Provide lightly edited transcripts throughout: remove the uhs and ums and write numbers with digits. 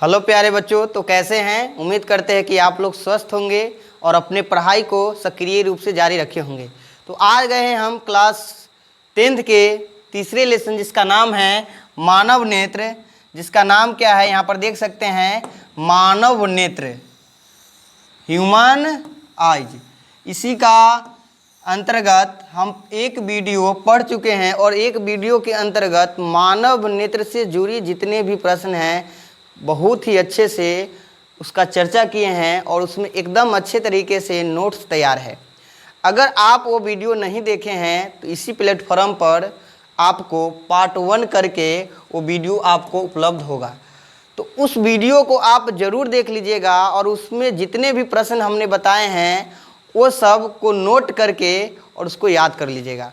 Hello प्यारे बच्चों, तो कैसे हैं? उम्मीद करते हैं कि आप लोग स्वस्थ होंगे और अपने पढ़ाई को सक्रिय रूप से जारी रखे होंगे। तो आज गए हैं हम क्लास 10th के तीसरे लेसन जिसका नाम है मानव नेत्र। जिसका नाम क्या है यहाँ पर देख सकते हैं, मानव नेत्र, ह्यूमन आइज। इसी का अंतर्गत हम एक वीडियो पढ़ चुके हैं और एक वीडियो के अंतर्गत मानव नेत्र से जुड़ी जितने भी प्रश्न हैं बहुत ही अच्छे से उसका चर्चा किए हैं और उसमें एकदम अच्छे तरीके से नोट्स तैयार है। अगर आप वो वीडियो नहीं देखे हैं तो इसी प्लेटफॉर्म पर आपको पार्ट 1 करके वो वीडियो आपको उपलब्ध होगा। तो उस वीडियो को आप ज़रूर देख लीजिएगा और उसमें जितने भी प्रश्न हमने बताए हैं वो सब को नोट करके और उसको याद कर लीजिएगा।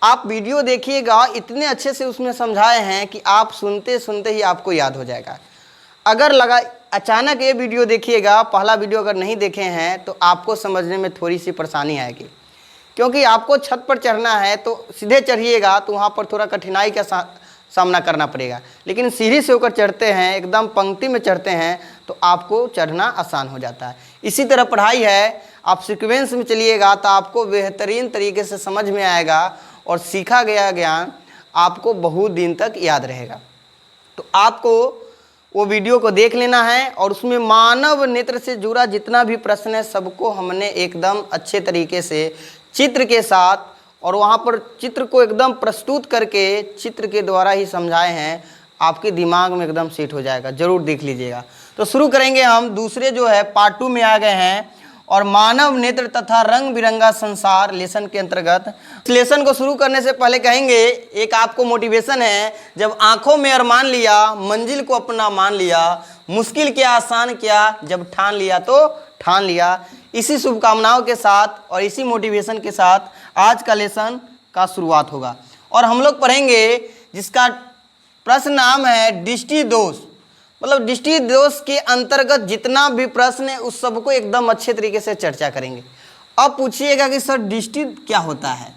आप वीडियो देखिएगा, इतने अच्छे से उसमें समझाए हैं कि आप सुनते सुनते ही आपको याद हो जाएगा। अगर लगा अचानक ये वीडियो देखिएगा, पहला वीडियो अगर नहीं देखे हैं तो आपको समझने में थोड़ी सी परेशानी आएगी, क्योंकि आपको छत पर चढ़ना है तो सीधे चढ़िएगा तो वहाँ पर थोड़ा कठिनाई का सामना करना पड़ेगा। लेकिन सीढ़ी से होकर चढ़ते हैं, एकदम पंक्ति में चढ़ते हैं तो आपको चढ़ना आसान हो जाता है। इसी तरह पढ़ाई है, आप सीक्वेंस में चलिएगा तो आपको बेहतरीन तरीके से समझ में आएगा और सीखा गया ज्ञान आपको बहुत दिन तक याद रहेगा। तो आपको वो वीडियो को देख लेना है और उसमें मानव नेत्र से जुड़ा जितना भी प्रश्न है सबको हमने एकदम अच्छे तरीके से चित्र के साथ और वहाँ पर चित्र को एकदम प्रस्तुत करके चित्र के द्वारा ही समझाए हैं। आपके दिमाग में एकदम सेट हो जाएगा, ज़रूर देख लीजिएगा। तो शुरू करेंगे हम दूसरे जो है पार्ट 2 में आ गए हैं और मानव नेत्र तथा रंग बिरंगा संसार लेसन के अंतर्गत। इस लेसन को शुरू करने से पहले कहेंगे एक आपको मोटिवेशन है। जब आंखों में अरमान लिया, मंजिल को अपना मान लिया, मुश्किल क्या आसान क्या, जब ठान लिया तो ठान लिया। इसी शुभकामनाओं के साथ और इसी मोटिवेशन के साथ आज का लेसन का शुरुआत होगा और हम लोग पढ़ेंगे जिसका प्रश्न नाम है दृष्टि दोष। मतलब दृष्टि दोष के अंतर्गत जितना भी प्रश्न है उस सबको एकदम अच्छे तरीके से चर्चा करेंगे। अब पूछिएगा कि सर दृष्टि क्या होता है,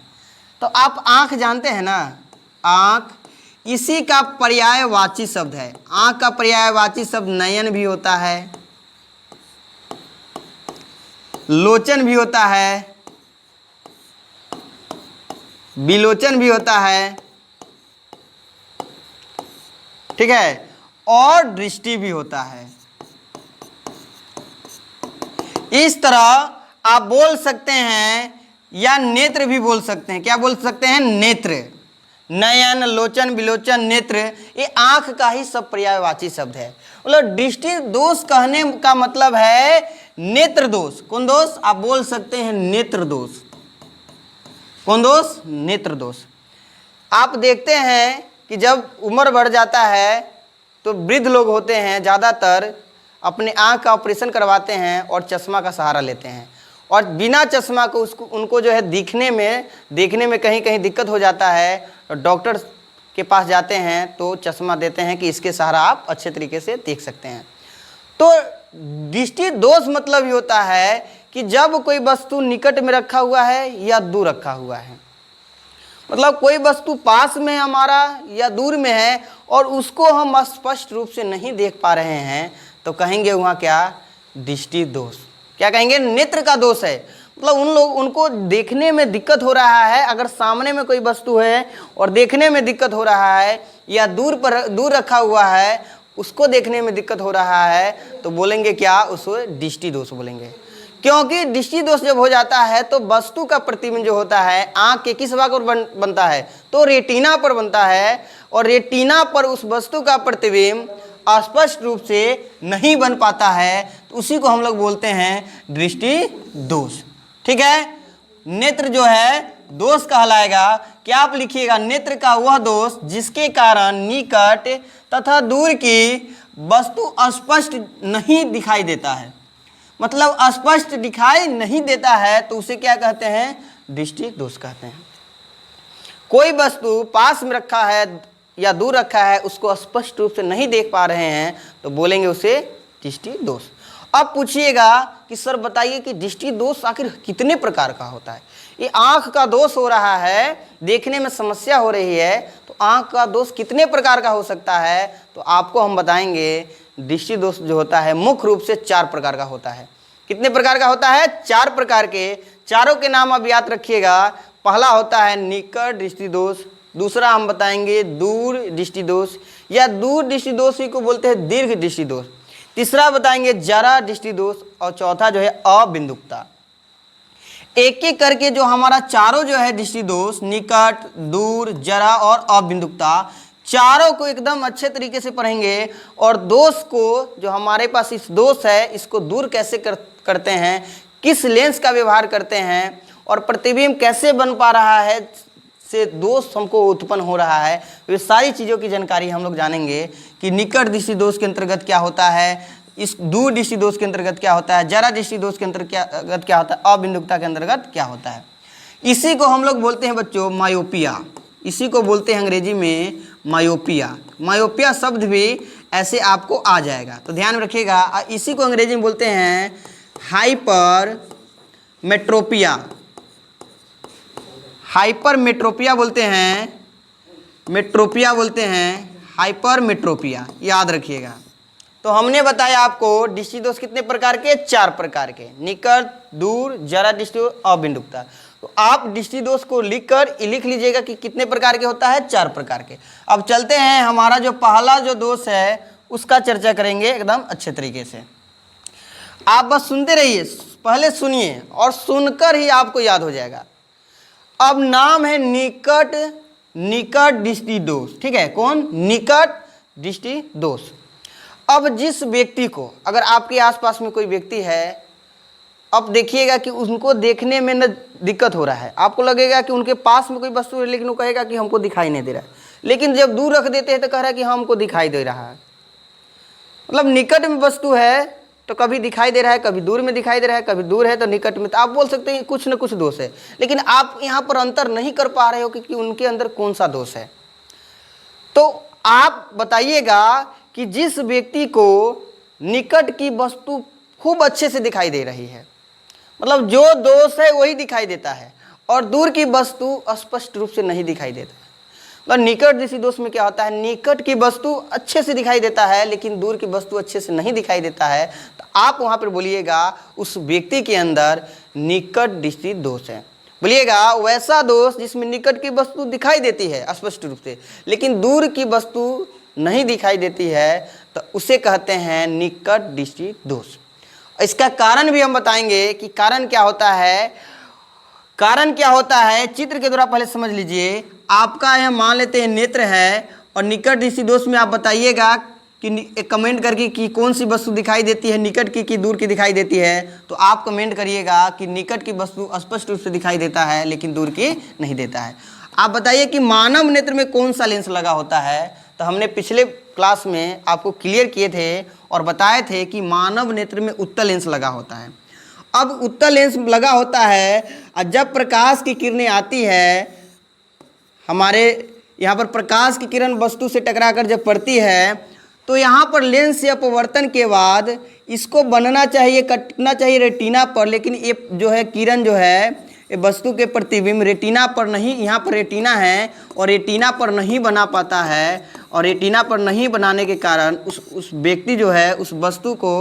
तो आप आँख जानते हैं ना, आँख इसी का पर्यायवाची शब्द है। आँख का पर्यायवाची शब्द नयन भी होता है, लोचन भी होता है, विलोचन भी होता है, ठीक है, और दृष्टि भी होता है। इस तरह आप बोल सकते हैं या नेत्र भी बोल सकते हैं। क्या बोल सकते हैं? नेत्र। नयन, लोचन, विलोचन, नेत्र, ये आंख का ही सब पर्यायवाची शब्द है। मतलब दृष्टि दोष कहने का मतलब है नेत्र दोष। कौन दोष? आप बोल सकते हैं नेत्र दोष। कौन दोष? नेत्र दोष। आप देखते हैं कि जब उम्र बढ़ जाता है तो वृद्ध लोग होते हैं ज़्यादातर अपने आँख का ऑपरेशन करवाते हैं और चश्मा का सहारा लेते हैं और बिना चश्मा को उनको जो है देखने में कहीं कहीं दिक्कत हो जाता है। तो डॉक्टर के पास जाते हैं तो चश्मा देते हैं कि इसके सहारा आप अच्छे तरीके से देख सकते हैं। तो दृष्टि दोष मतलब ये होता है कि जब कोई वस्तु निकट में रखा हुआ है या दूर रखा हुआ है, मतलब कोई वस्तु पास में है हमारा या दूर में है और उसको हम स्पष्ट रूप से नहीं देख पा रहे हैं तो कहेंगे वहाँ क्या? दृष्टि दोष। क्या कहेंगे? नेत्र का दोष है। मतलब उनको देखने में दिक्कत हो रहा है। अगर सामने में कोई वस्तु है और देखने में दिक्कत हो रहा है या दूर रखा हुआ है उसको देखने में दिक्कत हो रहा है तो बोलेंगे क्या? उसको दृष्टि दोष बोलेंगे। क्योंकि दृष्टि दोष जब हो जाता है तो वस्तु का प्रतिबिंब जो होता है आँख के किस भाग पर बनता है? तो रेटिना पर बनता है और रेटिना पर उस वस्तु का प्रतिबिंब स्पष्ट रूप से नहीं बन पाता है तो उसी को हम लोग बोलते हैं दृष्टि दोष। ठीक है, नेत्र जो है दोष कहलाएगा। क्या आप लिखिएगा? नेत्र का वह दोष जिसके कारण निकट तथा दूर की वस्तु स्पष्ट नहीं दिखाई देता है। मतलब स्पष्ट दिखाई नहीं देता है तो उसे क्या कहते हैं? दृष्टि दोष कहते हैं। कोई वस्तु पास में रखा है या दूर रखा है उसको स्पष्ट रूप से नहीं देख पा रहे हैं तो बोलेंगे उसे दृष्टि दोष। अब पूछिएगा कि सर बताइए कि दृष्टि दोष आखिर कितने प्रकार का होता है? ये आँख का दोष हो रहा है, देखने में समस्या हो रही है तो आँख का दोष कितने प्रकार का हो सकता है? तो आपको हम बताएंगे दृष्टि दोष जो होता है मुख्य रूप से 4 प्रकार का होता है। कितने प्रकार का होता है? 4 प्रकार के। चारों के नाम अब याद रखिएगा। पहला होता है निकट दृष्टि दोष, दूसरा हम बताएंगे दूर दृष्टि दोष या दूर दृष्टि दोष ही को बोलते हैं दीर्घ दृष्टि दोष, तीसरा बताएंगे जरा दृष्टि दोष और चौथा जो है अबिंदुकता। एक एक करके जो हमारा चारों जो है दृष्टि दोष, निकट, दूर, जरा और अबिंदुकता, चारों को एकदम अच्छे तरीके से पढ़ेंगे और दोष को जो हमारे पास इस दोष है इसको दूर कैसे करते हैं, किस लेंस का व्यवहार करते हैं और प्रतिबिंब कैसे बन पा रहा है से दोष हमको उत्पन्न हो रहा है, वे सारी चीज़ों की जानकारी हम लोग जानेंगे कि निकट दृष्टि दोष के अंतर्गत क्या होता है, इस दूर दृष्टि दोष के अंतर्गत क्या होता है, जरा दृष्टि दोष के अंतर्गत क्या होता है, अबिंदुकता के अंतर्गत क्या होता है। इसी को हम लोग बोलते हैं बच्चों मायोपिया, इसी को बोलते हैं अंग्रेजी में मायोपिया। मायोपिया शब्द भी ऐसे आपको आ जाएगा तो ध्यान रखिएगा। इसी को अंग्रेजी में बोलते हैं हाइपर मेट्रोपिया, हाइपर मेट्रोपिया बोलते हैं, मेट्रोपिया बोलते हैं, हाइपर मेट्रोपिया, याद रखिएगा। तो हमने बताया आपको दृष्टि दोष कितने प्रकार के? 4 प्रकार के, निकट, दूर, जरा दृष्टि और अबिंदुकता। तो आप दृष्टि दोष को लिख लीजिएगा कि कितने प्रकार के होता है? 4 प्रकार के। अब चलते हैं, हमारा जो पहला जो दोष है उसका चर्चा करेंगे एकदम अच्छे तरीके से। आप बस सुनते रहिए, पहले सुनिए और सुनकर ही आपको याद हो जाएगा। अब नाम है निकट दृष्टि दोष, ठीक है? कौन? निकट दृष्टि दोष। अब जिस व्यक्ति को, अगर आपके आसपास में कोई व्यक्ति है, अब देखिएगा कि उनको देखने में न दिक्कत हो रहा है, आपको लगेगा कि उनके पास में कोई वस्तु है लेकिन वो कहेगा कि हमको दिखाई नहीं दे रहा है, लेकिन जब दूर रख देते हैं तो कह रहा है कि हमको दिखाई दे रहा है। मतलब निकट में वस्तु है तो कभी दिखाई दे रहा है, कभी दूर में दिखाई दे रहा है, कभी दूर है तो निकट में, तो आप बोल सकते हैं कुछ न कुछ दोष है, लेकिन आप यहाँ पर अंतर नहीं कर पा रहे हो कि उनके अंदर कौन सा दोष है। तो आप बताइएगा कि जिस व्यक्ति को निकट की वस्तु खूब अच्छे से दिखाई दे रही है, मतलब जो दोष है वही दिखाई देता है, और दूर की वस्तु स्पष्ट रूप से नहीं दिखाई देता है। मतलब निकट दृष्टि दोष में क्या होता है? निकट की वस्तु अच्छे से दिखाई देता है लेकिन दूर की वस्तु अच्छे से नहीं दिखाई देता है, तो आप वहाँ पर बोलिएगा उस व्यक्ति के अंदर निकट दृष्टि दोष है। बोलिएगा वैसा दोष जिसमें निकट की वस्तु दिखाई देती है स्पष्ट रूप से लेकिन दूर की वस्तु नहीं दिखाई देती है, तो उसे कहते हैं निकट दृष्टि दोष। इसका कारण भी हम बताएंगे कि कारण क्या होता है। कारण क्या होता है चित्र के द्वारा पहले समझ लीजिए। आपका यह मान लेते हैं नेत्र है और निकट दृष्टि दोष में आप बताइएगा कि एक कमेंट करके कि कौन सी वस्तु दिखाई देती है, निकट की कि दूर की दिखाई देती है। तो आप कमेंट करिएगा कि निकट की वस्तु स्पष्ट रूप से दिखाई देता है लेकिन दूर की नहीं देता है। आप बताइए कि मानव नेत्र में कौन सा लेंस लगा होता है। तो हमने पिछले क्लास में आपको क्लियर किए थे और बताए थे कि मानव नेत्र में उत्तल लेंस लगा होता है। अब उत्तल लेंस लगा होता है और जब प्रकाश की किरणें आती है, हमारे यहाँ पर प्रकाश की किरण वस्तु से टकराकर जब पड़ती है तो यहाँ पर लेंस से अपवर्तन के बाद इसको बनना चाहिए, कटना चाहिए रेटिना पर, लेकिन ये जो है किरण जो है ये वस्तु के प्रतिबिंब रेटिना पर नहीं, यहाँ पर रेटिना है और रेटिना पर नहीं बना पाता है, और रेटिना पर नहीं बनाने के कारण उस व्यक्ति जो है उस वस्तु को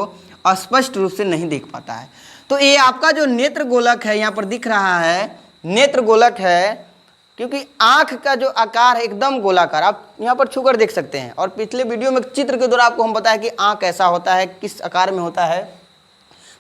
स्पष्ट रूप से नहीं देख पाता है। तो ये आपका जो नेत्र गोलक है यहाँ पर दिख रहा है, नेत्र गोलक है, क्योंकि आँख का जो आकार है एकदम गोलाकार, आप यहाँ पर छूकर देख सकते हैं। और पिछले वीडियो में चित्र के द्वारा आपको हम बताया कि आँख कैसा होता है, किस आकार में होता है।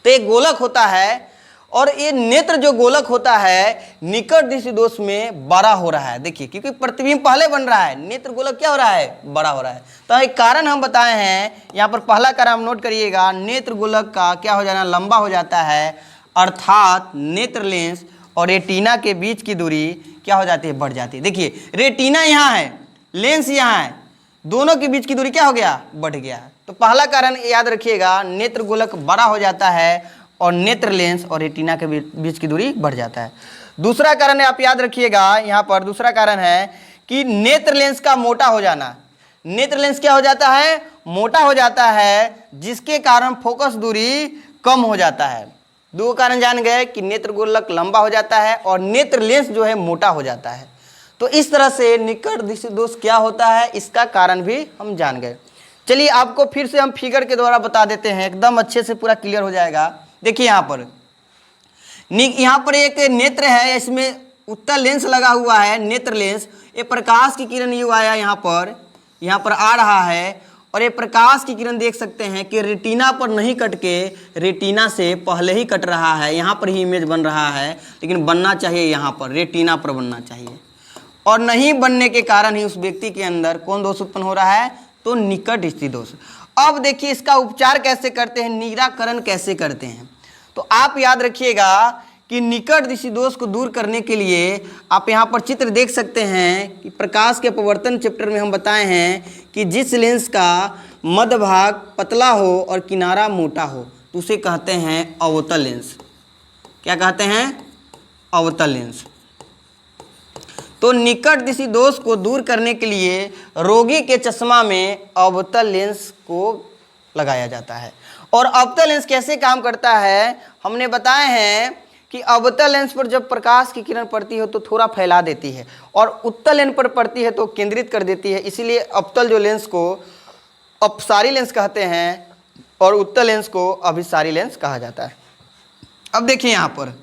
तो एक गोलक होता है और ये नेत्र जो गोलक होता है निकट दृष्टि दोष में बड़ा हो रहा है। देखिए क्योंकि प्रतिबिंब पहले बन रहा है, नेत्र गोलक क्या हो रहा है? बड़ा हो रहा है। तो एक कारण हम बताए हैं, यहाँ पर पहला कारण हम नोट करिएगा, नेत्र गोलक का क्या हो जाना? लंबा हो जाता है, अर्थात नेत्र लेंस और रेटिना के बीच की दूरी क्या हो जाती है? बढ़ जाती है। देखिए रेटिना यहाँ है, लेंस यहाँ है, दोनों के बीच की दूरी क्या हो गया? बढ़ गया है। तो पहला कारण याद रखिएगा, नेत्र गोलक बड़ा हो जाता है और नेत्र लेंस और रेटिना के बीच की दूरी बढ़ जाता है। दूसरा कारण आप याद रखिएगा, यहाँ पर दूसरा कारण है कि नेत्र लेंस का मोटा हो जाना। नेत्र लेंस क्या हो जाता है? मोटा हो जाता है, जिसके कारण फोकस दूरी कम हो जाता है। दो कारण जान गए कि नेत्र गोलक लंबा हो जाता है और नेत्र लेंस जो है मोटा हो जाता है। तो इस तरह से निकट दृष्टि दोष क्या होता है इसका कारण भी हम जान गए। चलिए आपको फिर से हम फिगर के द्वारा बता देते हैं, एकदम अच्छे से पूरा क्लियर हो जाएगा। देखिए यहाँ पर एक नेत्र है, इसमें उत्तल लेंस लगा हुआ है, नेत्र लेंस। ये प्रकाश की किरण यू आया यहाँ पर आ रहा है, और ये प्रकाश की किरण देख सकते हैं कि रेटिना पर नहीं कट के रेटिना से पहले ही कट रहा है, यहाँ पर ही इमेज बन रहा है, लेकिन बनना चाहिए यहाँ पर रेटिना पर बनना चाहिए, और नहीं बनने के कारण ही उस व्यक्ति के अंदर कौन दोष उत्पन्न हो रहा है, तो निकट दृष्टि दोष। अब देखिए इसका उपचार कैसे करते हैं, निराकरण कैसे करते हैं। तो आप याद रखिएगा कि निकट दृष्टि दोष को दूर करने के लिए आप यहाँ पर चित्र देख सकते हैं कि प्रकाश के अपवर्तन चैप्टर में हम बताए हैं कि जिस लेंस का मध्य भाग पतला हो और किनारा मोटा हो तो उसे कहते हैं अवतल लेंस। क्या कहते हैं? अवतल लेंस। तो निकट दृष्टि दोष को दूर करने के लिए रोगी के चश्मा में अवतल लेंस को लगाया जाता है। और अवतल लेंस कैसे काम करता है, हमने बताए हैं कि अवतल लेंस पर जब प्रकाश की किरण पड़ती है तो थोड़ा फैला देती है, और उत्तल लेंस पर पड़ती है तो केंद्रित कर देती है। इसीलिए अवतल जो लेंस को अपसारी लेंस कहते हैं और उत्तल लेंस को अभिसारी लेंस कहा जाता है। अब देखिए यहाँ पर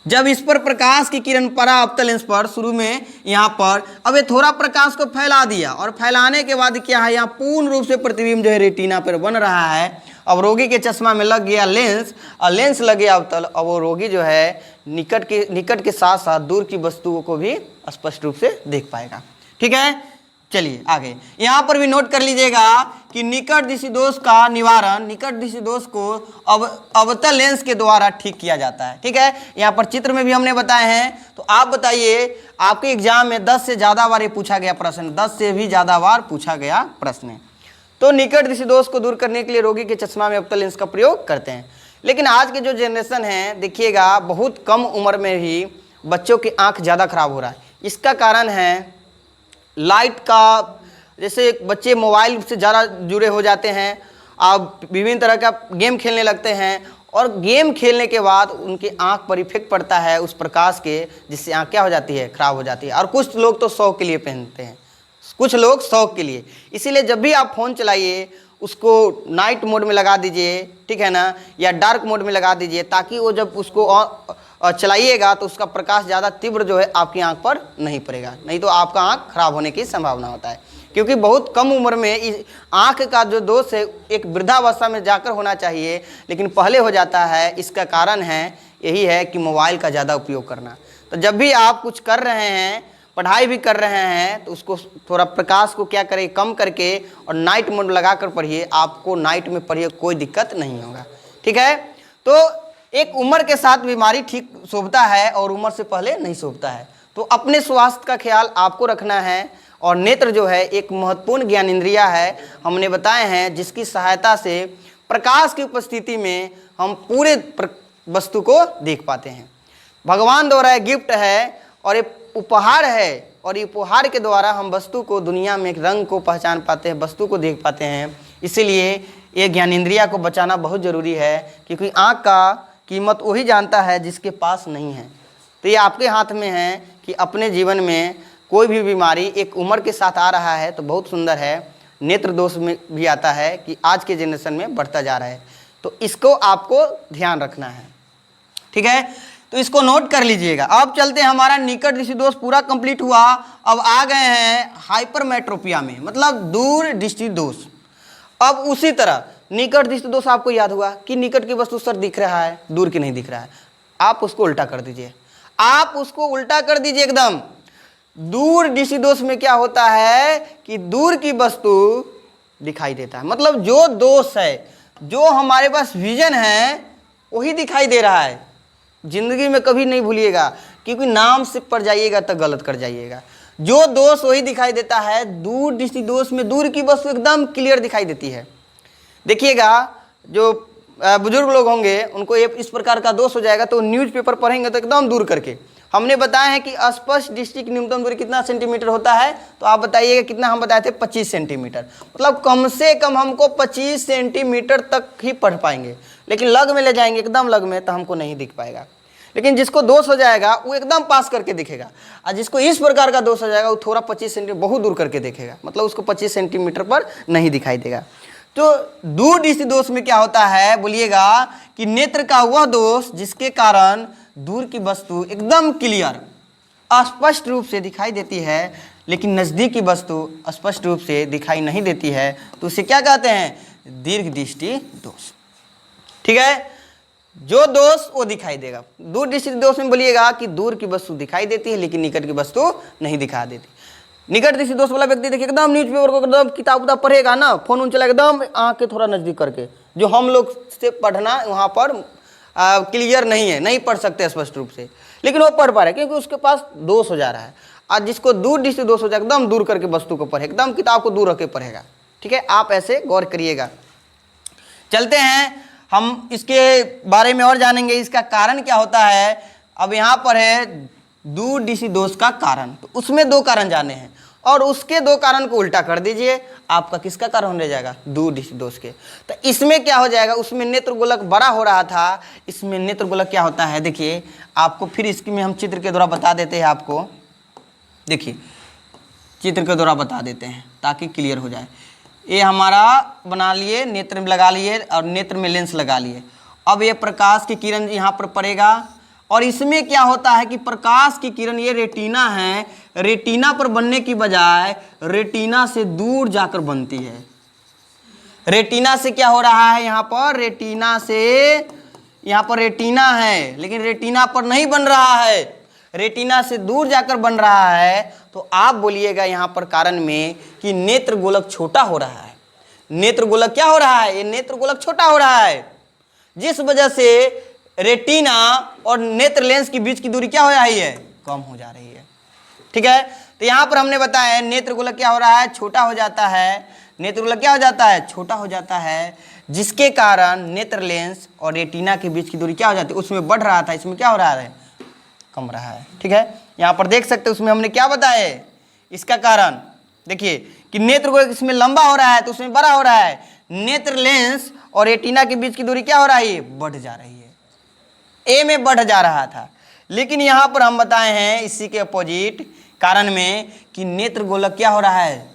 जब इस पर प्रकाश की किरण पड़ा अवतल लेंस पर शुरू में यहाँ पर, अब ये थोड़ा प्रकाश को फैला दिया, और फैलाने के बाद क्या है, यहाँ पूर्ण रूप से प्रतिबिंब जो है रेटिना पर बन रहा है। अब रोगी के चश्मा में लग गया लेंस, और लेंस लग गया अवतल, और वो रोगी जो है निकट के साथ साथ दूर की वस्तुओं को भी स्पष्ट रूप से देख पाएगा। ठीक है, चलिए आगे यहाँ पर भी नोट कर लीजिएगा कि निकट दृष्टि दोष का निवारण निकट दृष्टि दोष को अवतल लेंस के द्वारा ठीक किया जाता है। ठीक है, यहाँ पर चित्र में भी हमने बताए हैं। तो आप बताइए, आपके एग्जाम में 10 से ज़्यादा बार ये पूछा गया प्रश्न, 10 से भी ज़्यादा बार पूछा गया प्रश्न है। तो निकट दृष्टि दोष को दूर करने के लिए रोगी के चश्मा में अवतल लेंस का प्रयोग करते हैं। लेकिन आज के जो जनरेशन है, देखिएगा बहुत कम उम्र में ही बच्चों की आँख ज़्यादा खराब हो रहा है। इसका कारण है लाइट का, जैसे बच्चे मोबाइल से ज़्यादा जुड़े हो जाते हैं, आप विभिन्न तरह का गेम खेलने लगते हैं, और गेम खेलने के बाद उनकी आंख पर इफेक्ट पड़ता है उस प्रकाश के, जिससे आंख क्या हो जाती है, खराब हो जाती है। और कुछ लोग तो शौक के लिए पहनते हैं, कुछ लोग शौक के लिए। इसीलिए जब भी आप फ़ोन चलाइए उसको नाइट मोड में लगा दीजिए, ठीक है ना, या डार्क मोड में लगा दीजिए, ताकि वो जब उसको चलाइएगा तो उसका प्रकाश ज़्यादा तीव्र जो है आपकी आंख पर नहीं पड़ेगा, नहीं तो आपका आंख खराब होने की संभावना होता है। क्योंकि बहुत कम उम्र में इस आंख का जो दोष है एक वृद्धावस्था में जाकर होना चाहिए, लेकिन पहले हो जाता है। इसका कारण है यही है कि मोबाइल का ज़्यादा उपयोग करना। तो जब भी आप कुछ कर रहे हैं, पढ़ाई भी कर रहे हैं, तो उसको थोड़ा प्रकाश को क्या करें, कम करके और नाइट मोड लगा कर पढ़िए। आपको नाइट में पढ़िए, कोई दिक्कत नहीं होगा। ठीक है, तो एक उम्र के साथ बीमारी ठीक शोभता है और उम्र से पहले नहीं शोभता है। तो अपने स्वास्थ्य का ख्याल आपको रखना है। और नेत्र जो है एक महत्वपूर्ण ज्ञानेंद्रिय है, हमने बताए हैं, जिसकी सहायता से प्रकाश की उपस्थिति में हम पूरे वस्तु को देख पाते हैं। भगवान द्वारा गिफ्ट है और ये उपहार है, और ये उपहार के द्वारा हम वस्तु को, दुनिया में रंग को पहचान पाते हैं, वस्तु को देख पाते हैं। इसीलिए ये ज्ञानेंद्रिय को बचाना बहुत ज़रूरी है, क्योंकि आँख का कीमत वही जानता है जिसके पास नहीं है। तो ये आपके हाथ में है कि अपने जीवन में कोई भी बीमारी एक उम्र के साथ आ रहा है तो बहुत सुंदर है, नेत्र दोष में भी आता है कि आज के जनरेशन में बढ़ता जा रहा है, तो इसको आपको ध्यान रखना है। ठीक है, तो इसको नोट कर लीजिएगा। अब चलते हैं, हमारा निकट दृष्टि दोष पूरा कंप्लीट हुआ। अब आ गए हैं हाइपरमेट्रोपिया में, मतलब दूर दृष्टि दोष। अब उसी तरह निकट दृष्टि दोष आपको याद हुआ कि निकट की वस्तु सर दिख रहा है, दूर की नहीं दिख रहा है। आप उसको उल्टा कर दीजिए, आप उसको उल्टा कर दीजिए एकदम। दूर दृष्टि दोष में क्या होता है कि दूर की वस्तु दिखाई देता है, मतलब जो दोष है, जो हमारे पास विजन है वही दिखाई दे रहा है। जिंदगी में कभी नहीं भूलिएगा, क्योंकि नाम से पड़ जाइएगा तो गलत कर जाइएगा। जो दोष वही दिखाई देता है। दूर दृष्टि दोष में दूर की वस्तु एकदम क्लियर दिखाई देती है। देखिएगा, जो बुजुर्ग लोग होंगे उनको ये इस प्रकार का दोष हो जाएगा तो न्यूज़पेपर पढ़ेंगे तो एकदम दूर करके। हमने बताया है कि स्पष्ट दृष्टि की न्यूनतम दूरी कितना सेंटीमीटर होता है, तो आप बताइएगा कितना। हम बताए थे 25 सेंटीमीटर, मतलब कम से कम हमको 25 सेंटीमीटर तक ही पढ़ पाएंगे। लेकिन लग में ले जाएंगे, एकदम लग में, तो हमको नहीं दिख पाएगा। लेकिन जिसको दोष हो जाएगा वो एकदम पास करके दिखेगा, और जिसको इस प्रकार का दोष हो जाएगा वो थोड़ा 25 सेंटीमीटर बहुत दूर करके देखेगा, मतलब उसको 25 सेंटीमीटर पर नहीं दिखाई देगा। तो दूर दृष्टि दोष में क्या होता है बोलिएगा कि नेत्र का वह दोष जिसके कारण दूर की वस्तु एकदम क्लियर स्पष्ट रूप से दिखाई देती है, लेकिन नज़दीक की वस्तु स्पष्ट रूप से दिखाई नहीं देती है, तो उसे क्या कहते हैं? दीर्घ दृष्टि दोष। ठीक है, जो दोष वो दिखाई देगा। दूर दृष्टि दोष में बोलिएगा कि दूर की वस्तु दिखाई देती है लेकिन निकट की वस्तु नहीं दिखा देती। निकट दृष्टि दोष वाला व्यक्ति देखिए एकदम न्यूज़पेपर को एकदम किताब उताब पढ़ेगा ना, फोन उन चला एकदम आँख के थोड़ा नज़दीक करके, जो हम लोग से पढ़ना वहाँ पर क्लियर नहीं है, नहीं पढ़ सकते स्पष्ट रूप से, लेकिन वो पढ़ पा रहे क्योंकि उसके पास दोष हो जा रहा है। आज जिसको दूर दृष्टि दोष हो जाए एकदम दूर करके वस्तु को पढ़े, एकदम किताब को दूर रख के पढ़ेगा। ठीक है, आप ऐसे गौर करिएगा। चलते हैं, हम इसके बारे में और जानेंगे, इसका कारण क्या होता है। अब यहाँ पर है दूर दृष्टि दोष का कारण, तो उसमें 2 कारण जाने हैं और उसके 2 कारण को उल्टा कर दीजिए, आपका किसका कारण होने जाएगा? दूर दृष्टि दोष के। तो इसमें क्या हो जाएगा? उसमें नेत्र गोलक बड़ा हो रहा था, इसमें नेत्र गोलक क्या होता है देखिए आपको, फिर इसमें हम चित्र के द्वारा बता देते हैं आपको। देखिए चित्र के द्वारा बता देते हैं ताकि क्लियर हो जाए। ये हमारा बना लिए, नेत्र में लगा लिए और नेत्र में लेंस लगा लिए। अब ये प्रकाश की किरण यहाँ पर पड़ेगा और इसमें क्या होता है कि प्रकाश की किरण, ये रेटिना है, रेटिना पर बनने की बजाय रेटिना से दूर जाकर बनती है। रेटिना से क्या हो रहा है? यहाँ पर रेटिना से, यहाँ पर रेटिना है लेकिन रेटिना पर नहीं बन रहा है, रेटिना से दूर जाकर बन रहा है। तो आप बोलिएगा यहाँ पर कारण में कि नेत्र गोलक छोटा हो रहा है। नेत्र गोलक क्या हो रहा है? ये नेत्र गोलक छोटा हो रहा है, जिस वजह से रेटिना और नेत्र लेंस के बीच की दूरी क्या हो रही है? कम हो जा रही है। ठीक है, तो यहाँ पर हमने बताया नेत्र गोलक क्या हो रहा है? छोटा हो जाता है। नेत्र गोलक क्या हो जाता है? छोटा हो जाता है, जिसके कारण नेत्र लेंस और रेटिना के बीच की दूरी क्या हो जाती है? उसमें बढ़ रहा था, इसमें क्या हो रहा है? कम रहा है। ठीक है, यहाँ पर देख सकते हैं उसमें हमने क्या बताया है इसका कारण। देखिए कि नेत्र गोलक इसमें लंबा हो रहा है तो उसमें बड़ा हो रहा है, नेत्र लेंस और रेटिना के बीच की दूरी क्या हो रही है? बढ़ जा रही है, ए में बढ़ जा रहा था। लेकिन यहाँ पर हम बताए हैं इसी के अपोजिट कारण में कि नेत्र गोलक क्या हो रहा है?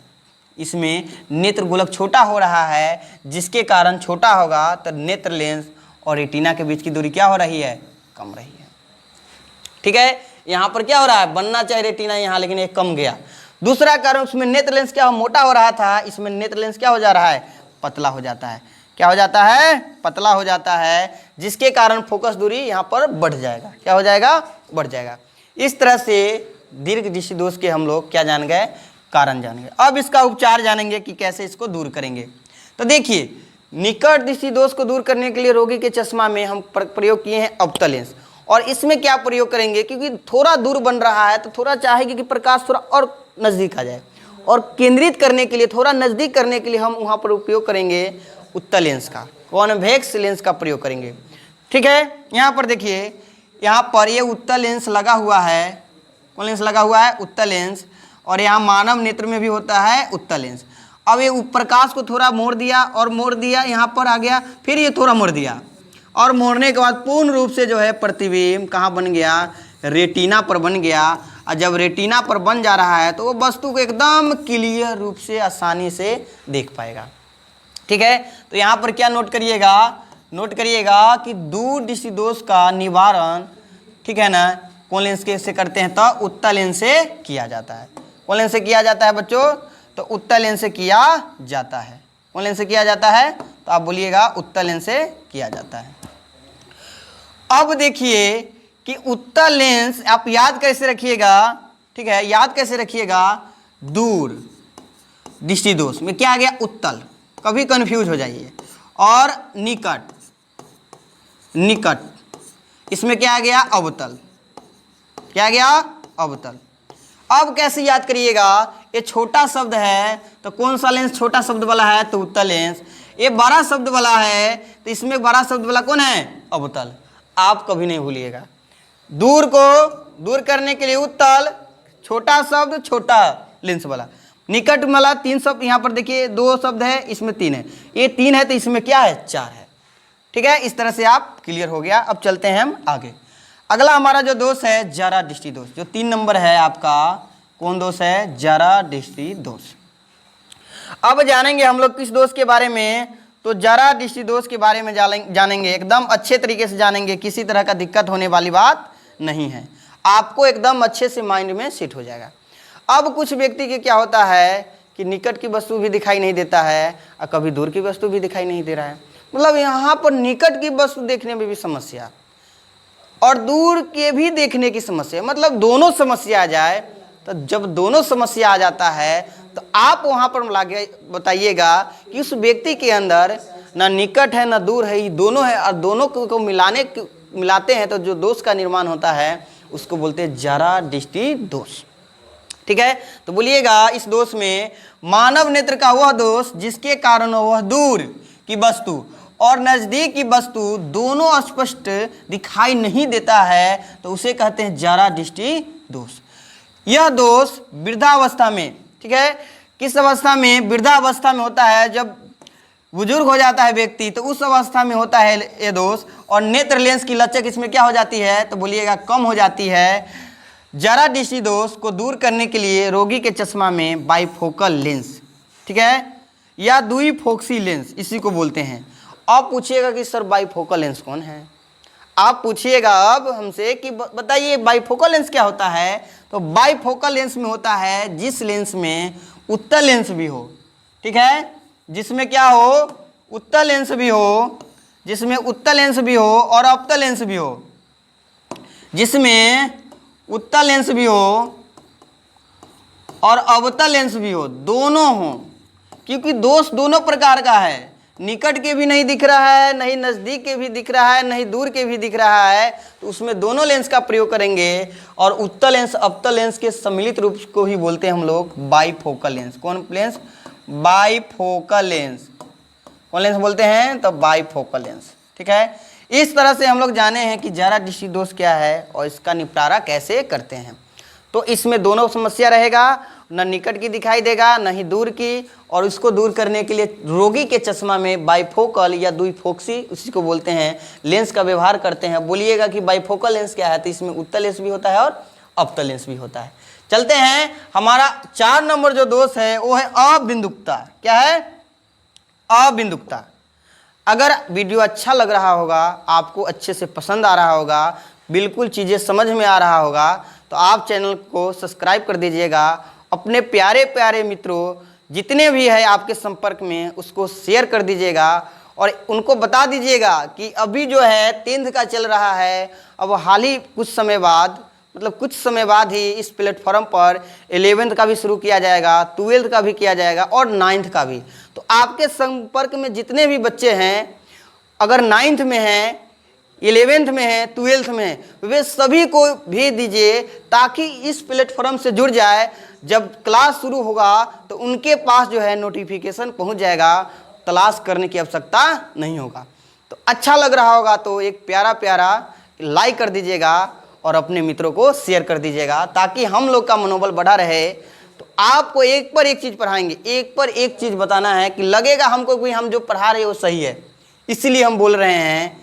इसमें नेत्र गोलक छोटा हो रहा है, जिसके कारण छोटा होगा तो नेत्र लेंस और रेटिना के बीच की दूरी क्या हो रही है? कम रही है। ठीक है, यहाँ पर क्या हो रहा है? बनना चाहिए रेटिना यहाँ, लेकिन ये कम गया। दूसरा कारण उसमें नेत्र लेंस क्या मोटा हो रहा था, इसमें नेत्र लेंस क्या हो जा रहा है? पतला हो जाता है। क्या हो जाता है? पतला हो जाता है, जिसके कारण फोकस दूरी यहाँ पर बढ़ जाएगा। क्या हो जाएगा? बढ़ जाएगा। इस तरह से दीर्घ दृष्टि दोष के हम लोग क्या जान गए? कारण जान गए। अब इसका उपचार जानेंगे कि कैसे इसको दूर करेंगे। तो देखिए, निकट दृष्टि दोष को दूर करने के लिए रोगी के चश्मा में हम प्रयोग किए हैं अवतल लेंस, और इसमें क्या प्रयोग करेंगे? क्योंकि थोड़ा दूर बन रहा है तो थोड़ा चाहेगी कि प्रकाश थोड़ा और नज़दीक आ जाए, और केंद्रित करने के लिए, थोड़ा नज़दीक करने के लिए हम वहाँ पर उपयोग करेंगे उत्तल लेंस का, कॉन्वेक्स लेंस का प्रयोग करेंगे। ठीक है, यहाँ पर देखिए, यहाँ पर ये उत्तल लेंस लगा हुआ है। कौन लेंस लगा हुआ है? उत्तल लेंस। और यहाँ मानव नेत्र में भी होता है उत्तल लेंस। अब ये प्रकाश को थोड़ा मोड़ दिया और मोड़ दिया, यहाँ पर आ गया, फिर ये थोड़ा मोड़ दिया, और मोड़ने के बाद पूर्ण रूप से जो है प्रतिबिंब कहाँ बन गया? रेटिना पर बन गया। और जब रेटिना पर बन जा रहा है तो वो वस्तु को एकदम क्लियर रूप से आसानी से देख पाएगा। ठीक है, तो यहाँ पर क्या नोट करिएगा? नोट करिएगा कि दूर दृष्टि दोष का निवारण, ठीक है ना, कौन लेंस से करते हैं? तो उत्तल लेंस से किया जाता है। कौन लेंस से किया जाता है बच्चों? तो उत्तल लेंस से किया जाता है। कौन लेंस से किया जाता है? तो आप बोलिएगा उत्तल लेंस से किया जाता है। अब देखिए कि उत्तल लेंस आप याद कैसे रखिएगा? ठीक है, याद कैसे रखिएगा? दूर दृष्टि दोष में क्या आ गया? उत्तल, कभी कंफ्यूज हो जाइए। और निकट, निकट इसमें क्या आ गया? अवतल। क्या आ गया? अवतल। अब कैसे याद करिएगा? ये छोटा शब्द है तो कौन सा लेंस छोटा शब्द वाला है? तो उत्तल लेंस। ये बड़ा शब्द वाला है तो इसमें बड़ा शब्द वाला कौन है? अवतल। आप कभी नहीं भूलिएगा, दूर को दूर करने के लिए उत्तल, छोटा शब्द छोटा लेंस वाला, निकट वाला 3 शब्द। यहाँ पर देखिए 2 शब्द है, इसमें 3 है, ये 3 है तो इसमें क्या है? 4 है। ठीक है, इस तरह से आप क्लियर हो गया। अब चलते हैं हम आगे। अगला हमारा जो दोष है जरा दृष्टि दोष, जो 3 नंबर है आपका, कौन दोष है? जरा दृष्टि दोष। अब जानेंगे हम लोग किस दोष के बारे में, तो जरा दृष्टि दोष के बारे में जानेंगे, एकदम अच्छे तरीके से जानेंगे, किसी तरह का दिक्कत होने वाली बात नहीं है, आपको एकदम अच्छे से माइंड में सेट हो जाएगा। अब कुछ व्यक्ति के क्या होता है कि निकट की वस्तु भी दिखाई नहीं देता है और कभी दूर की वस्तु भी दिखाई नहीं दे रहा है, मतलब यहाँ पर निकट की वस्तु देखने में भी समस्या और दूर के भी देखने की समस्या, मतलब दोनों समस्या आ जाए। तो जब दोनों समस्या आ जाता है तो आप वहाँ पर लागे बताइएगा कि उस व्यक्ति के अंदर ना निकट है ना दूर है, ये दोनों है, और दोनों को मिलाते हैं तो जो दोष का निर्माण होता है उसको बोलते हैं जरा दृष्टि दोष। ठीक है, तो बोलिएगा इस दोष में मानव नेत्र का वह दोष जिसके कारण वह दूर की वस्तु और नजदीक की वस्तु दोनों स्पष्ट दिखाई नहीं देता है, तो उसे कहते हैं जरा दृष्टि दोष। यह दोष वृद्धावस्था में, ठीक है, किस अवस्था में? वृद्धावस्था में होता है, जब बुजुर्ग हो जाता है व्यक्ति तो उस अवस्था में होता है ये दोष। और नेत्र लेंस की लचक इसमें क्या हो जाती है? तो बोलिएगा कम हो जाती है। जरा दृष्टि दोष को दूर करने के लिए रोगी के चश्मा में बाइफोकल लेंस, ठीक है, या द्विफोक्सी लेंस इसी को बोलते हैं। अब पूछिएगा कि सर बाइफोकल लेंस कौन है? आप पूछिएगा अब हमसे कि बताइए बाइफोकल लेंस क्या होता है? तो बाइफोकल लेंस में होता है जिस लेंस में उत्तल लेंस भी हो, ठीक है, जिसमें क्या हो? उत्तल लेंस भी हो, जिसमें उत्तल लेंस भी हो और अवतल लेंस भी हो, जिसमें उत्तल लेंस भी हो और अवतल लेंस भी हो, दोनों हो, क्योंकि दोष दोनों प्रकार का है, निकट के भी नहीं दिख रहा है, नहीं नज़दीक के भी दिख रहा है, नहीं दूर के भी दिख रहा है, तो उसमें दोनों लेंस का प्रयोग करेंगे। और उत्तल लेंस अवतल लेंस के सम्मिलित रूप को ही बोलते हैं हम लोग बाइफोकल लेंस। कौन लेंस? Bifocal lens. कौन लेंस बोलते हैं? तो बाइफोकल लेंस। ठीक है, इस तरह से हम लोग जाने हैं कि जरा दृष्टि दोष क्या है और इसका निपटारा कैसे करते हैं। तो इसमें दोनों समस्या रहेगा, न निकट की दिखाई देगा न ही दूर की, और इसको दूर करने के लिए रोगी के चश्मा में बाइफोकल या द्विफोक्सी उसी को बोलते हैं लेंस का व्यवहार करते हैं। बोलिएगा कि बाइफोकल लेंस क्या है? तो इसमें उत्तल लेंस भी होता है और अवतल लेंस भी होता है। चलते हैं, हमारा 4 नंबर जो दोष है वो है अबिंदुकता। क्या है? अबिंदुकता। अगर वीडियो अच्छा लग रहा होगा, आपको अच्छे से पसंद आ रहा होगा, बिल्कुल चीज़ें समझ में आ रहा होगा, तो आप चैनल को सब्सक्राइब कर दीजिएगा। अपने प्यारे प्यारे मित्रों जितने भी है आपके संपर्क में उसको शेयर कर दीजिएगा और उनको बता दीजिएगा कि अभी जो है 10th का चल रहा है, अब हाल ही कुछ समय बाद, मतलब कुछ समय बाद ही इस प्लेटफॉर्म पर 11th का भी शुरू किया जाएगा, 12th का भी किया जाएगा और 9th का भी। तो आपके संपर्क में जितने भी बच्चे हैं, अगर 9th में हैं, 11th में है, 12th में है, वे सभी को भेज दीजिए ताकि इस प्लेटफॉर्म से जुड़ जाए। जब क्लास शुरू होगा तो उनके पास जो है नोटिफिकेशन पहुंच जाएगा, तलाश करने की आवश्यकता नहीं होगा। तो अच्छा लग रहा होगा तो एक प्यारा प्यारा लाइक कर दीजिएगा और अपने मित्रों को शेयर कर दीजिएगा ताकि हम लोग का मनोबल बढ़ा रहे। तो आपको एक पर एक चीज़ पढ़ाएंगे, एक पर एक चीज़ बताना है कि लगेगा हमको कि हम जो पढ़ा रहे हैं वो सही है, इसलिए हम बोल रहे हैं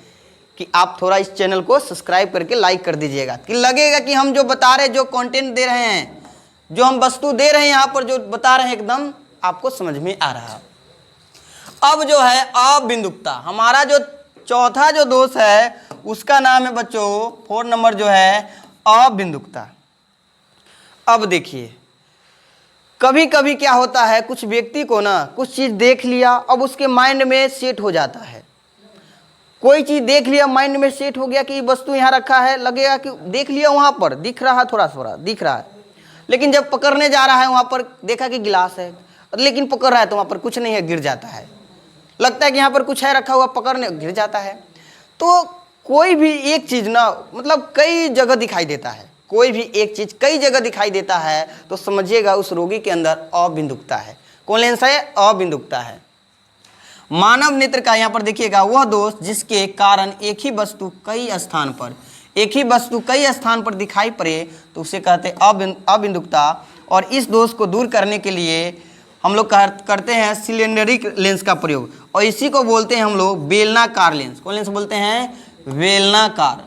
कि आप थोड़ा इस चैनल को सब्सक्राइब करके लाइक कर दीजिएगा कि लगेगा कि हम जो बता रहे हैं, जो कंटेंट दे रहे हैं, जो हम वस्तु दे रहे हैं यहाँ पर जो बता रहे हैं, एकदम आपको समझ में आ रहा है। अब जो है अबिंदुकता, हमारा जो चौथा जो दोष है उसका नाम है बच्चों 4 नंबर जो है अबिंदुकता। अब देखिए, कभी कभी क्या होता है, कुछ व्यक्ति को ना कुछ चीज़ देख लिया, अब उसके माइंड में सेट हो जाता है। कोई चीज़ देख लिया, माइंड में सेट हो गया कि वस्तु यहाँ रखा है, लगेगा कि देख लिया वहाँ पर दिख रहा, थोड़ा थोड़ा दिख रहा है, लेकिन जब पकड़ने जा रहा है वहाँ पर देखा कि गिलास है, लेकिन पकड़ रहा है तो वहाँ पर कुछ नहीं है, गिर जाता है। लगता है कि यहाँ पर कुछ है रखा हुआ, पकड़ने गिर जाता है। तो कोई भी एक चीज़ ना, मतलब कई जगह दिखाई देता है, कोई भी एक चीज़ कई जगह दिखाई देता है, तो समझिएगा उस रोगी के अंदर अबिंदुकता है। कौन लेंस है? अबिंदुकता है। मानव नेत्र का यहाँ पर देखिएगा वह दोष जिसके कारण एक ही वस्तु कई स्थान पर दिखाई पड़े, तो उसे कहते हैं अबिंदुकता। और इस दोष को दूर करने के लिए हम लोग करते हैं सिलेंडरिक लेंस का प्रयोग, और इसी को बोलते हैं हम लोग बेलनाकार लेंस। कौन लेंस बोलते हैं? बेलनाकार।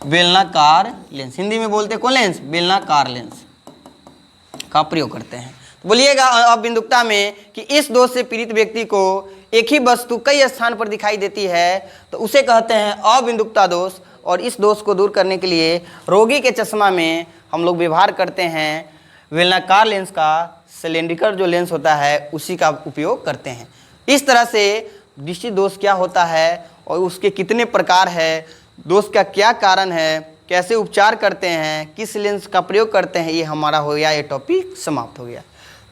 बेलनाकार लेंस, हिंदी में बोलते कौन लेंस? बेलनाकार लेंस का प्रयोग करते हैं। तो बोलिएगा अबिंदुकता में कि इस दोष से पीड़ित व्यक्ति को एक ही वस्तु कई स्थान पर दिखाई देती है तो उसे कहते हैं अबिंदुकता दोष। और इस दोष को दूर करने के लिए रोगी के चश्मा में हम लोग व्यवहार करते हैं बेलनाकार लेंस का, सिलेंड्रिकल जो लेंस होता है उसी का उपयोग करते हैं। इस तरह से दृष्टि दोष क्या होता है और उसके कितने प्रकार है, दोष का क्या कारण है, कैसे उपचार करते हैं, किस लेंस का प्रयोग करते हैं, ये हमारा हो गया, ये टॉपिक समाप्त हो गया।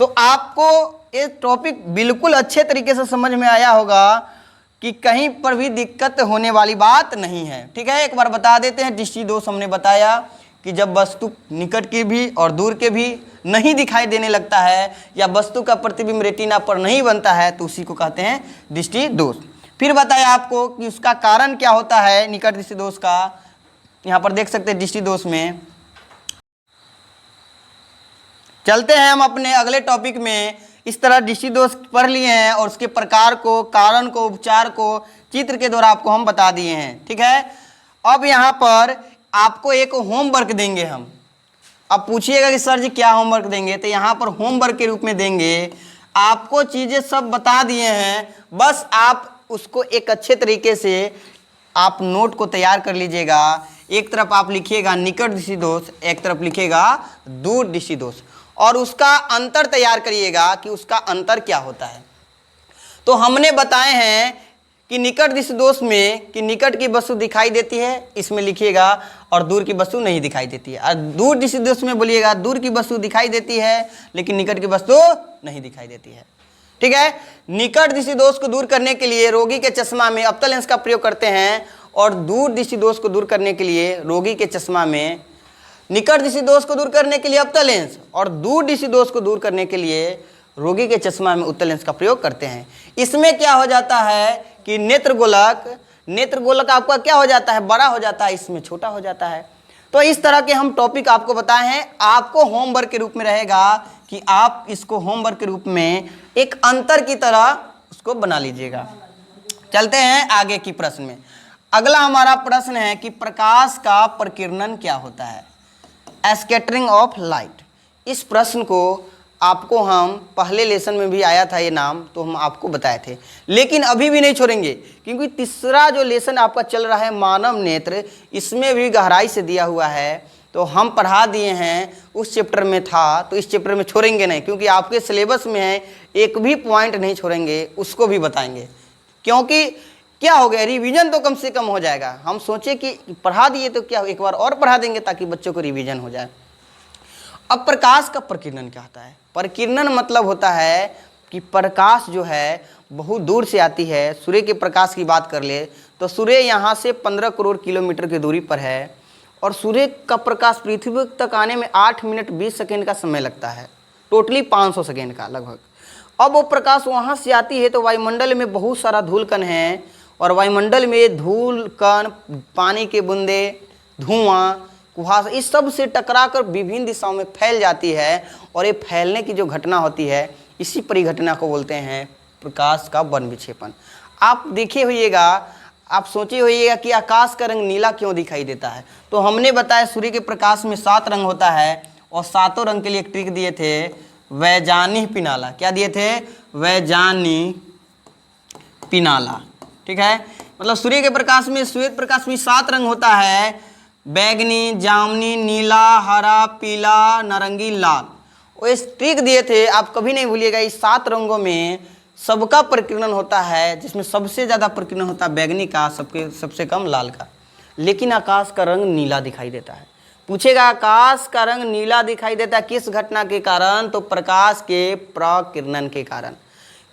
तो आपको ये टॉपिक बिल्कुल अच्छे तरीके से समझ में आया होगा कि कहीं पर भी दिक्कत होने वाली बात नहीं है। ठीक है, एक बार बता देते हैं। दृष्टि दोष हमने बताया कि जब वस्तु निकट की भी और दूर के भी नहीं दिखाई देने लगता है या वस्तु का प्रतिबिंब रेटिना पर नहीं बनता है तो उसी को कहते हैं दृष्टि दोष। फिर बताया आपको कि उसका कारण क्या होता है निकट दृष्टि दोष का। यहाँ पर देख सकते हैं दृष्टि दोष में। चलते हैं हम अपने अगले टॉपिक में। इस तरह दृष्टि दोष पढ़ लिए हैं और उसके प्रकार को, कारण को, उपचार को चित्र के द्वारा आपको हम बता दिए हैं। ठीक है, अब यहाँ पर आपको एक होमवर्क देंगे हम। अब पूछिएगा कि सर जी क्या होमवर्क देंगे, तो यहाँ पर होमवर्क के रूप में देंगे। आपको चीज़ें सब बता दिए हैं, बस आप उसको एक अच्छे तरीके से आप नोट को तैयार कर लीजिएगा। एक तरफ आप लिखिएगा निकट दृष्टि दोष, एक तरफ लिखिएगा दूर दृष्टि दोष, और उसका अंतर तैयार करिएगा कि उसका अंतर क्या होता है। तो हमने बताए हैं कि निकट दृष्टि दोष में कि निकट की वस्तु दिखाई देती है, इसमें लिखिएगा, और दूर की वस्तु नहीं दिखाई देती है। और दूर दृष्टि दोष में बोलिएगा दूर की वस्तु दिखाई देती है लेकिन निकट की वस्तु नहीं दिखाई देती है। ठीक है, निकट दृष्टि दोष को दूर करने के लिए रोगी के चश्मा में अवतल लेंस का प्रयोग करते हैं और दूर दृष्टि दोष को दूर करने के लिए रोगी के चश्मा में, निकट दृष्टि दोष को दूर करने के लिए अवतल लेंस और दूर दृष्टि दोष को दूर करने के लिए रोगी के चश्मा में उत्तल लेंस का प्रयोग करते हैं। इसमें क्या हो जाता है कि नेत्र गोलक आपका क्या हो जाता है, बड़ा हो जाता है, इसमें छोटा हो जाता है। तो इस तरह के हम टॉपिक आपको बताए हैं। आपको होमवर्क के रूप में रहेगा कि आप इसको होमवर्क के रूप में एक अंतर की तरह उसको बना लीजिएगा। चलते हैं आगे की प्रश्न में। अगला हमारा प्रश्न है कि प्रकाश का प्रकीर्णन क्या होता है, स्कैटरिंग ऑफ लाइट। इस प्रश्न को आपको हम पहले लेसन में भी आया था ये नाम, तो हम आपको बताए थे, लेकिन अभी भी नहीं छोड़ेंगे क्योंकि तीसरा जो लेसन आपका चल रहा है मानव नेत्र, इसमें भी गहराई से दिया हुआ है। तो हम पढ़ा दिए हैं, उस चैप्टर में था, तो इस चैप्टर में छोड़ेंगे नहीं क्योंकि आपके सिलेबस में है, एक भी पॉइंट नहीं छोड़ेंगे, उसको भी बताएंगे। क्योंकि क्या हो गया, रिवीजन तो कम से कम हो जाएगा। हम सोचे कि पढ़ा दिए तो क्या एक बार और पढ़ा देंगे ताकि बच्चों को रिवीजन हो जाए। अब प्रकाश का प्रकीर्णन क्या होता है? प्रकीर्णन मतलब होता है कि प्रकाश जो है बहुत दूर से आती है। सूर्य के प्रकाश की बात कर ले तो सूर्य यहाँ से 15 करोड़ किलोमीटर की दूरी पर है और सूर्य का प्रकाश पृथ्वी तक आने में 8 मिनट 20 सेकेंड का समय लगता है, टोटली 500 सेकेंड का लगभग। अब वो प्रकाश वहाँ से आती है तो वायुमंडल में बहुत सारा धूल कण है और वायुमंडल में धूल कण, पानी के बूंदे, धुआं, कुहासा, इस सब से टकराकर विभिन्न दिशाओं में फैल जाती है और ये फैलने की जो घटना होती है इसी परिघटना को बोलते हैं प्रकाश का वन विक्षेपण। आप देखे होइएगा, आप सोचे होइएगा कि आकाश का रंग नीला क्यों दिखाई देता है। तो हमने बताया सूर्य के प्रकाश में 7 रंग होता है और 7 रंग के लिए एक ट्रिक दिए थे, वैजानी पिनाला। क्या दिए थे? वैजानी पिनाला। ठीक है, मतलब सूर्य के प्रकाश में, श्वेत प्रकाश में 7 रंग होता है, बैगनी, जामुनी, नीला, हरा, पीला, नारंगी, लाल। वो इस ट्रिक दिए थे, आप कभी नहीं भूलिएगा। इस 7 रंगों में सबका प्रकीर्णन होता है, जिसमें सबसे ज़्यादा प्रकीर्णन होता है बैगनी का, सबसे कम लाल का। लेकिन आकाश का रंग नीला दिखाई देता है। पूछेगा आकाश का रंग नीला दिखाई देता है किस घटना के कारण? तो प्रकाश के प्रकीर्णन के कारण।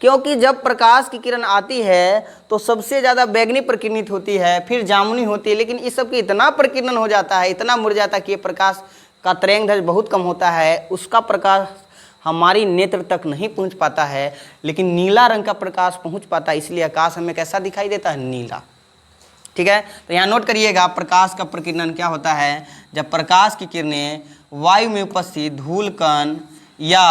क्योंकि जब प्रकाश की किरण आती है तो सबसे ज़्यादा बैगनी प्रकीर्णित होती है, फिर जामुनी होती है, लेकिन इस सब की इतना प्रकीर्णन हो जाता है, इतना मुड़ जाता है कि ये प्रकाश का तरंगदैर्घ्य बहुत कम होता है, उसका प्रकाश हमारी नेत्र तक नहीं पहुंच पाता है, लेकिन नीला रंग का प्रकाश पहुंच पाता है, इसलिए आकाश हमें कैसा दिखाई देता है? नीला। ठीक है, तो यहाँ नोट करिएगा प्रकाश का प्रकीर्णन क्या होता है। जब प्रकाश की किरणें वायु में उपस्थित धूल कण या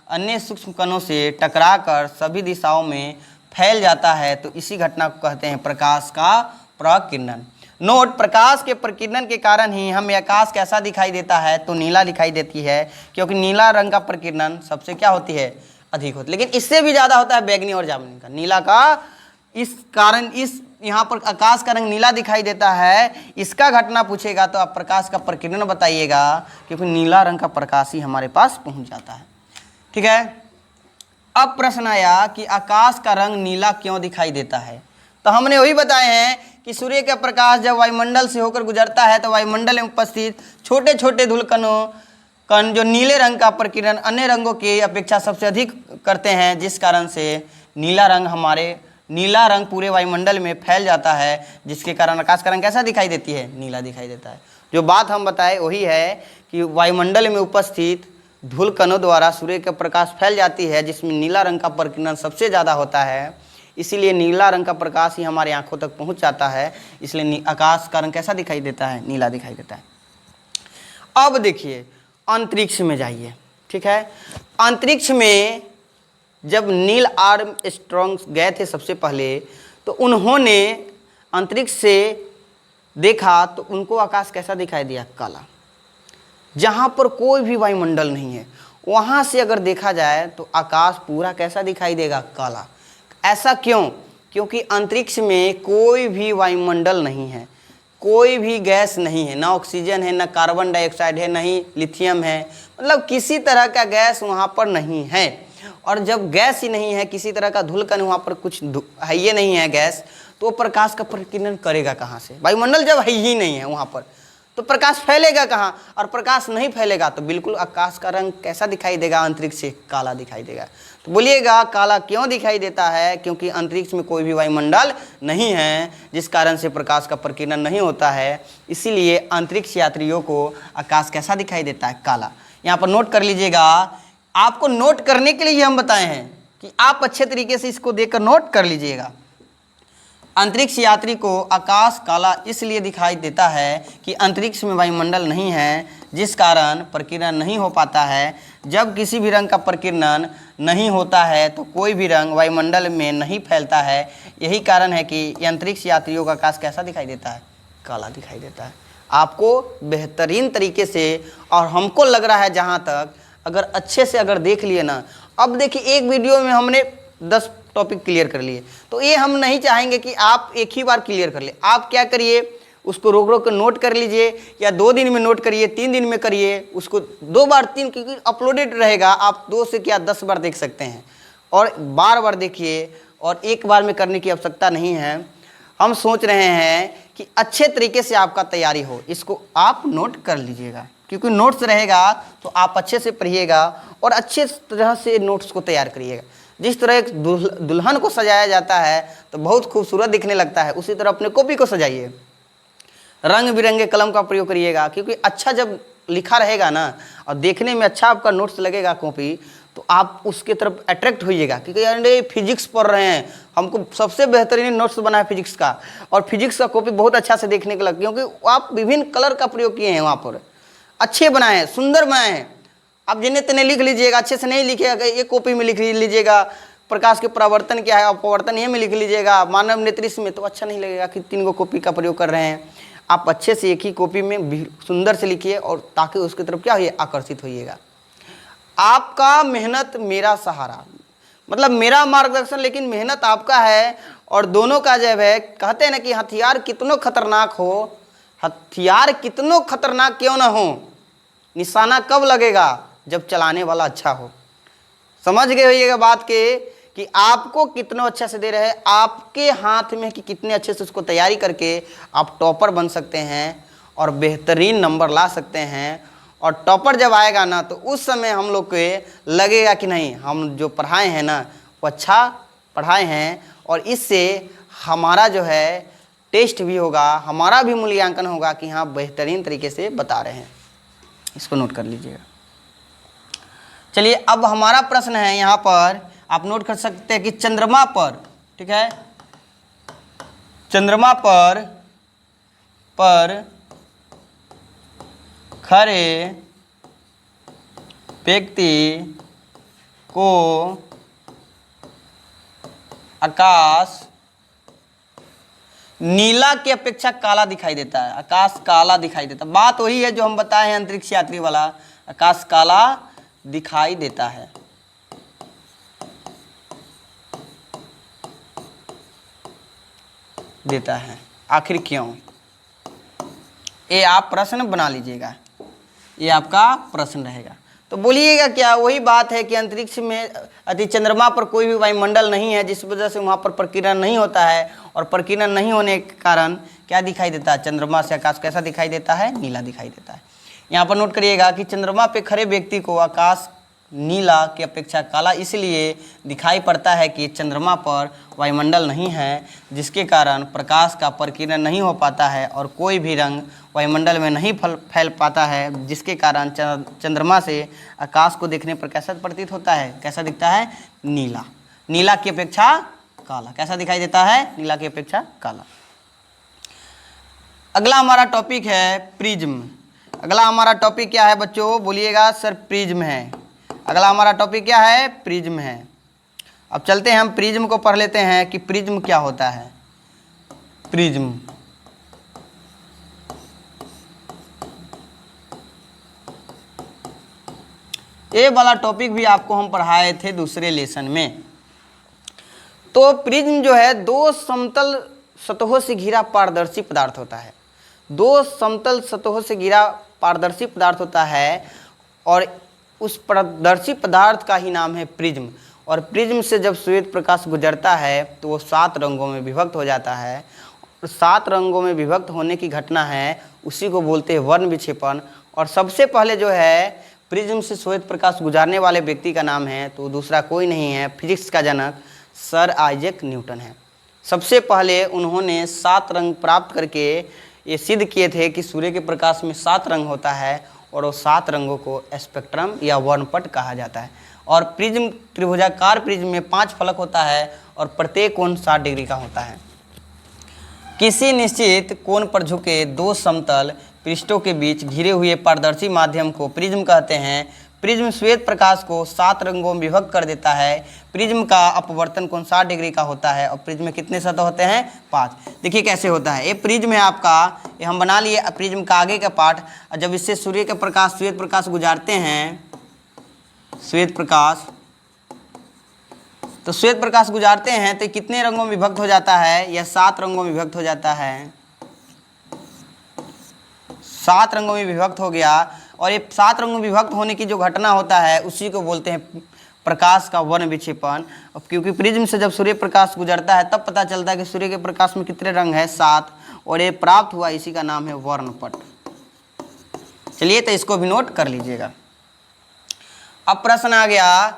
अन्य सूक्ष्म कणों से टकराकर सभी दिशाओं में फैल जाता है तो इसी घटना को कहते हैं प्रकाश का प्रकीर्णन। नोट, प्रकाश के प्रकीर्णन के कारण ही हमें आकाश कैसा दिखाई देता है, तो नीला दिखाई देती है, क्योंकि नीला रंग का प्रकीर्णन सबसे क्या होती है, अधिक होती है। लेकिन इससे भी ज़्यादा होता है बैगनी और जामुनी का। नीला का इस कारण इस यहाँ पर आकाश का रंग नीला दिखाई देता है, इसका घटना पूछेगा तो आप प्रकाश का प्रकीर्णन बताइएगा, क्योंकि नीला रंग का प्रकाश ही हमारे पास पहुँच जाता है। ठीक है, अब प्रश्न आया कि आकाश का रंग नीला क्यों दिखाई देता है। तो हमने वही बताए हैं कि सूर्य का प्रकाश जब वायुमंडल से होकर गुजरता है तो वायुमंडल में उपस्थित छोटे छोटे कण जो नीले रंग का प्रकीर्णन अन्य रंगों की अपेक्षा सबसे अधिक करते हैं, जिस कारण से नीला रंग पूरे वायुमंडल में फैल जाता है, जिसके कारण आकाश का रंग कैसा दिखाई देती है, नीला दिखाई देता है। जो बात हम बताए वही है कि वायुमंडल में उपस्थित धूल कणों द्वारा सूर्य का प्रकाश फैल जाती है, जिसमें नीला रंग का प्रकीर्णन सबसे ज़्यादा होता है, इसीलिए नीला रंग का प्रकाश ही हमारी आंखों तक पहुंच जाता है, इसलिए आकाश का रंग कैसा दिखाई देता है, नीला दिखाई देता है। अब देखिए अंतरिक्ष में जाइए। ठीक है, अंतरिक्ष में जब नील आर्मस्ट्रॉन्ग गए थे सबसे पहले, तो उन्होंने अंतरिक्ष से देखा तो उनको आकाश कैसा दिखाई दिया, काला। जहाँ पर कोई भी वायुमंडल नहीं है वहाँ से अगर देखा जाए तो आकाश पूरा कैसा दिखाई देगा, काला। ऐसा क्यों? क्योंकि अंतरिक्ष में कोई भी वायुमंडल नहीं है, कोई भी गैस नहीं है, ना ऑक्सीजन है, ना कार्बन डाइऑक्साइड है, ना ही लिथियम है, मतलब किसी तरह का गैस वहाँ पर नहीं है। और जब गैस ही नहीं है, किसी तरह का धूलकण वहाँ पर कुछ है ये नहीं है गैस, तो प्रकाश का प्रकीर्णन करेगा कहाँ से? वायुमंडल जब है ही नहीं है वहाँ पर तो प्रकाश फैलेगा कहाँ? और प्रकाश नहीं फैलेगा तो बिल्कुल आकाश का रंग कैसा दिखाई देगा, अंतरिक्ष से काला दिखाई देगा। तो बोलिएगा काला क्यों दिखाई देता है? क्योंकि अंतरिक्ष में कोई भी वायुमंडल नहीं है, जिस कारण से प्रकाश का प्रकीर्णन नहीं होता है, इसीलिए अंतरिक्ष यात्रियों को आकाश कैसा दिखाई देता है, काला। यहाँ पर नोट कर लीजिएगा, आपको नोट करने के लिए हम बताए हैं कि आप अच्छे तरीके से इसको देखकर नोट कर लीजिएगा। अंतरिक्ष यात्री को आकाश काला इसलिए दिखाई देता है कि अंतरिक्ष में वायुमंडल नहीं है, जिस कारण प्रकीर्णन नहीं हो पाता है। जब किसी भी रंग का प्रकीर्णन नहीं होता है तो कोई भी रंग वायुमंडल में नहीं फैलता है। यही कारण है कि अंतरिक्ष यात्रियों का आकाश कैसा दिखाई देता है, काला दिखाई देता है। आपको बेहतरीन तरीके से, और हमको लग रहा है जहाँ तक, अगर अच्छे से अगर देख लिए ना, अब देखिए एक वीडियो में हमने 10 टॉपिक क्लियर कर लिए, तो ये हम नहीं चाहेंगे कि आप एक ही बार क्लियर कर ले। आप क्या करिए, उसको रोक रोक कर नोट कर लीजिए, या 2 दिन में नोट करिए, 3 दिन में करिए, उसको 2 बार 3, क्योंकि अपलोडेड रहेगा, आप 2 से क्या 10 बार देख सकते हैं, और बार बार देखिए, और एक बार में करने की आवश्यकता नहीं है। हम सोच रहे हैं कि अच्छे तरीके से आपका तैयारी हो, इसको आप नोट कर लीजिएगा, क्योंकि नोट्स रहेगा तो आप अच्छे से पढ़िएगा और अच्छे तरह से नोट्स को तैयार करिएगा। जिस तरह एक दुल्हन को सजाया जाता है तो बहुत खूबसूरत दिखने लगता है, उसी तरह अपने कॉपी को सजाइए, रंग बिरंगे कलम का प्रयोग करिएगा, क्योंकि अच्छा जब लिखा रहेगा ना और देखने में अच्छा आपका नोट्स लगेगा कॉपी, तो आप उसके तरफ अट्रैक्ट होइएगा, क्योंकि यार फिजिक्स पढ़ रहे हैं, हमको सबसे बेहतरीन नोट्स बना है फिजिक्स का, और फिजिक्स का कॉपी बहुत अच्छा से देखने को लगे, क्योंकि आप विभिन्न कलर का प्रयोग किए हैं वहाँ पर, अच्छे बनाए हैं, सुंदर बनाए हैं। आप जिन्हें तेने लिख लीजिएगा, अच्छे से नहीं लिखिएगा, एक कॉपी में लिख लीजिएगा प्रकाश के परावर्तन क्या है, अपवर्तन ये में लिख लीजिएगा, मानव नेतृत्व में, तो अच्छा नहीं लगेगा कि 3 कॉपी का प्रयोग कर रहे हैं। आप अच्छे से एक ही कॉपी में सुंदर से लिखिए, और ताकि उसकी तरफ क्या होइए, आकर्षित होइएगा। आपका मेहनत मेरा सहारा, मतलब मेरा मार्गदर्शन, लेकिन मेहनत आपका है, और दोनों का जब है, कहते हैं ना कि हथियार कितनों खतरनाक हो, हथियार कितनों खतरनाक क्यों ना हो, निशाना कब लगेगा, जब चलाने वाला अच्छा हो। समझ गए होइएगा बात के कि आपको कितना अच्छा से दे रहे हैं, आपके हाथ में कि कितने अच्छे से उसको तैयारी करके आप टॉपर बन सकते हैं और बेहतरीन नंबर ला सकते हैं। और टॉपर जब आएगा ना तो उस समय हम लोग को लगेगा कि नहीं, हम जो पढ़ाए हैं ना वो अच्छा पढ़ाए हैं, और इससे हमारा जो है टेस्ट भी होगा, हमारा भी मूल्यांकन होगा कि हाँ बेहतरीन तरीके से बता रहे हैं। इसको नोट कर लीजिएगा। चलिए अब हमारा प्रश्न है, यहाँ पर आप नोट कर सकते हैं कि चंद्रमा पर, ठीक है, चंद्रमा पर खड़े व्यक्ति को आकाश नीला की अपेक्षा काला दिखाई देता है, आकाश काला दिखाई देता है। बात वही है जो हम बताए हैं अंतरिक्ष यात्री वाला, आकाश काला दिखाई देता है। आखिर क्यों? ये आप प्रश्न बना लीजिएगा, ये आपका प्रश्न रहेगा। तो बोलिएगा क्या? वही बात है कि अंतरिक्ष में चंद्रमा पर कोई भी वायुमंडल नहीं है, जिस वजह से वहाँ पर प्रकीर्णन नहीं होता है, और प्रकीर्णन नहीं होने के कारण क्या दिखाई देता है? चंद्रमा से आकाश कैसा दिखाई देता है? नीला दिखाई देता है। यहाँ पर नोट करिएगा कि चंद्रमा पे खड़े व्यक्ति को आकाश नीला की अपेक्षा काला इसलिए दिखाई पड़ता है कि चंद्रमा पर वायुमंडल नहीं है, जिसके कारण प्रकाश का प्रकीर्णन नहीं हो पाता है और कोई भी रंग वायुमंडल में नहीं फैल पाता है, जिसके कारण चंद्रमा से आकाश को देखने पर कैसा प्रतीत होता है? कैसा दिखता है? नीला। नीला की अपेक्षा काला। कैसा दिखाई देता है? नीला की अपेक्षा काला। अगला हमारा टॉपिक है प्रिज्म। अगला हमारा टॉपिक क्या है बच्चों? बोलिएगा सर प्रिज्म है। अगला हमारा टॉपिक क्या है? प्रिज्म है। अब चलते हैं हम प्रिज्म को पढ़ लेते हैं कि प्रिज्म क्या होता है। प्रिज्म ये वाला टॉपिक भी आपको हम पढ़ाए थे दूसरे लेसन में। तो प्रिज्म जो है दो समतल सतहों से घिरा पारदर्शी पदार्थ होता है। दो समतल सतहों से घिरा पारदर्शी पदार्थ होता है और उस पारदर्शी पदार्थ का ही नाम है प्रिज्म। और प्रिज्म से जब श्वेत प्रकाश गुजरता है तो वो 7 रंगों में विभक्त हो जाता है। और 7 रंगों में विभक्त होने की घटना है, उसी को बोलते हैं वर्ण विक्षेपण। और सबसे पहले जो है प्रिज्म से श्वेत प्रकाश गुजारने वाले व्यक्ति का नाम है तो दूसरा कोई नहीं है, फिजिक्स का जनक सर आइजैक न्यूटन है। सबसे पहले उन्होंने 7 रंग प्राप्त करके ये सिद्ध किए थे कि सूर्य के प्रकाश में 7 रंग होता है और वो 7 रंगों को स्पेक्ट्रम या वर्णपट कहा जाता है। और प्रिज्म त्रिभुजाकार प्रिज्म में 5 फलक होता है और प्रत्येक कोण 60 डिग्री का होता है। किसी निश्चित कोण पर झुके 2 समतल पृष्ठों के बीच घिरे हुए पारदर्शी माध्यम को प्रिज्म कहते हैं। प्रिज्म श्वेत प्रकाश को 7 रंगों में विभक्त कर देता है। प्रिज्म का अपवर्तन कोण 60 डिग्री का होता है और प्रिज्म में कितने सतह होते हैं? 5। देखिए कैसे होता है। ये प्रिज्म है आपका, ये हम बना लिए प्रिज्म का आगे का पार्ट। जब इससे सूर्य का प्रकाश श्वेत प्रकाश गुजारते हैं, श्वेत प्रकाश तो श्वेत प्रकाश गुजारते हैं तो कितने रंगों में विभक्त हो जाता है? यह 7 रंगों में विभक्त हो जाता है। 7 रंगों में विभक्त हो गया। और ये 7 रंगों में विभक्त होने की जो घटना होता है उसी को बोलते हैं प्रकाश का वर्ण विक्षेपण। क्योंकि प्रिज्म से जब सूर्य प्रकाश गुजरता है तब पता चलता है कि सूर्य के प्रकाश में कितने रंग है? 7। और ये प्राप्त हुआ, इसी का नाम है वर्णपट। चलिए तो इसको भी नोट कर लीजिएगा। अब प्रश्न आ गया,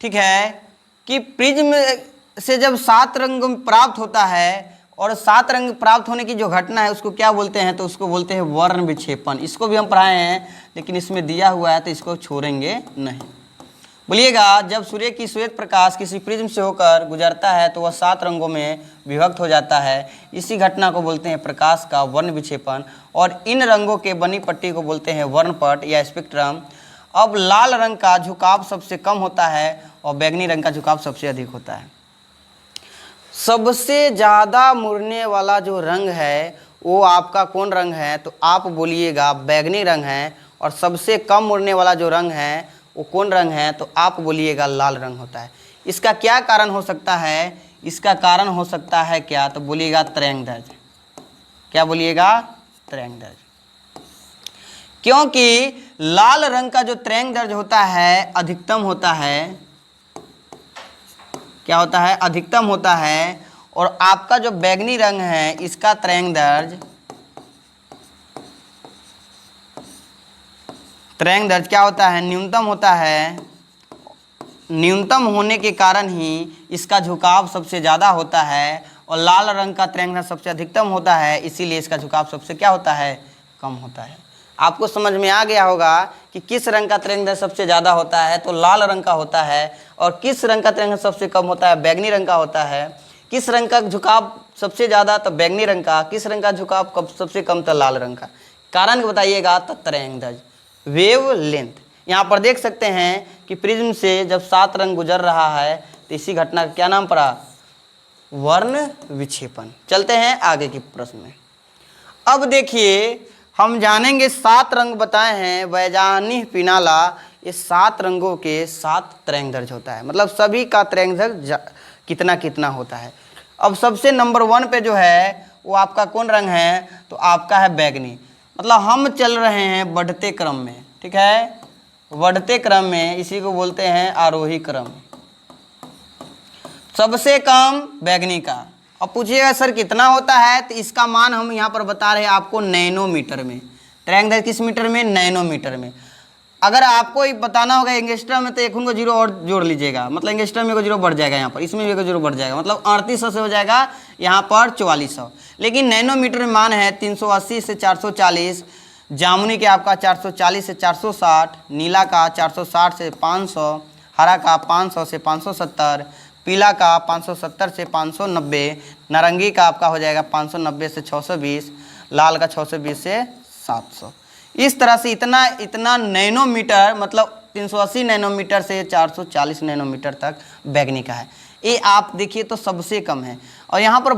ठीक है, कि प्रिज्म से जब 7 रंग प्राप्त होता है और 7 रंग प्राप्त होने की जो घटना है उसको क्या बोलते हैं? तो उसको बोलते हैं वर्ण विक्षेपण। इसको भी हम पढ़ाए हैं लेकिन इसमें दिया हुआ है तो इसको छोड़ेंगे नहीं। बोलिएगा जब सूर्य की श्वेत प्रकाश किसी प्रिज्म से होकर गुजरता है तो वह 7 रंगों में विभक्त हो जाता है। इसी घटना को बोलते हैं प्रकाश का वर्ण विक्षेपण। और इन रंगों के बनी पट्टी को बोलते हैं वर्णपट या स्पेक्ट्रम। अब लाल रंग का झुकाव सबसे कम होता है और बैंगनी रंग का झुकाव सबसे अधिक होता है। सबसे ज़्यादा मुड़ने वाला जो रंग है वो आपका कौन रंग है? तो आप बोलिएगा बैंगनी रंग है। और सबसे कम मुड़ने वाला जो रंग है वो कौन रंग है? तो आप बोलिएगा लाल रंग होता है। इसका क्या कारण हो सकता है? इसका कारण हो सकता है क्या? तो बोलिएगा तरंगदैर्घ्य। क्या बोलिएगा? तरंगदैर्घ्य। क्योंकि लाल रंग का जो तरंगदैर्घ्य होता है अधिकतम होता है। क्या होता है? अधिकतम होता है। और आपका जो बैंगनी रंग है इसका तरंगदैर्घ्य क्या होता है? न्यूनतम होता है। न्यूनतम होने के कारण ही इसका झुकाव सबसे ज़्यादा होता है। और लाल रंग का तरंगदैर्घ्य सबसे अधिकतम होता है, इसीलिए इसका झुकाव सबसे क्या होता है? कम होता है। आपको समझ में आ गया होगा कि किस रंग का तरंगदैर्घ्य सबसे ज़्यादा होता है? तो लाल रंग का होता है। और किस रंग का तरंगदैर्घ्य सबसे कम होता है? बैंगनी रंग का होता है। किस रंग का झुकाव सबसे ज़्यादा? तो बैंगनी रंग का। किस रंग का झुकाव सबसे कम? तो लाल रंग का। कारण बताइएगा? तो तरंगदैर्घ्य, वेव लेंथ। यहाँ पर देख सकते हैं कि प्रिज्म से जब 7 रंग गुजर रहा है तो इसी घटना का क्या नाम पड़ा? वर्ण विक्षेपण। चलते हैं आगे की प्रश्न में। अब देखिए हम जानेंगे 7 रंग बताए हैं वैजानी पिनाला, ये 7 रंगों के 7 तरंगदैर्घ्य होता है, मतलब सभी का तरंगदैर्घ्य कितना कितना होता है। अब सबसे नंबर 1 पे जो है वो आपका कौन रंग है, तो आपका है बैगनी। मतलब हम चल रहे हैं बढ़ते क्रम में, ठीक है, बढ़ते क्रम में, इसी को बोलते हैं आरोही क्रम। सबसे कम बैगनी का। अब पूछिएगा सर कितना होता है, तो इसका मान हम यहाँ पर बता रहे हैं आपको नैनोमीटर में। तरंगदैर्घ्य किस मीटर में, नैनोमीटर में। अगर आपको बताना होगा एंगस्ट्रम में तो एक उनको जीरो और जोड़ लीजिएगा, मतलब एंगस्ट्रम में को जीरो बढ़ जाएगा, यहाँ पर इसमें भी एक जीरो बढ़ जाएगा, मतलब 3800 से हो जाएगा यहाँ पर 4400। लेकिन नैनोमीटर में मान है 380 से 440, जामुनी के आपका 440 से 460, नीला का 460 से 500, हरा का 500 से 570, पीला का 570 से 590, नारंगी का आपका हो जाएगा 590 से 620, लाल का 620 से 700। इस तरह से इतना नैनोमीटर, मतलब 380 नैनोमीटर से 440 नैनोमीटर तक बैगनी का है। ये आप देखिए तो सबसे कम है। और यहाँ पर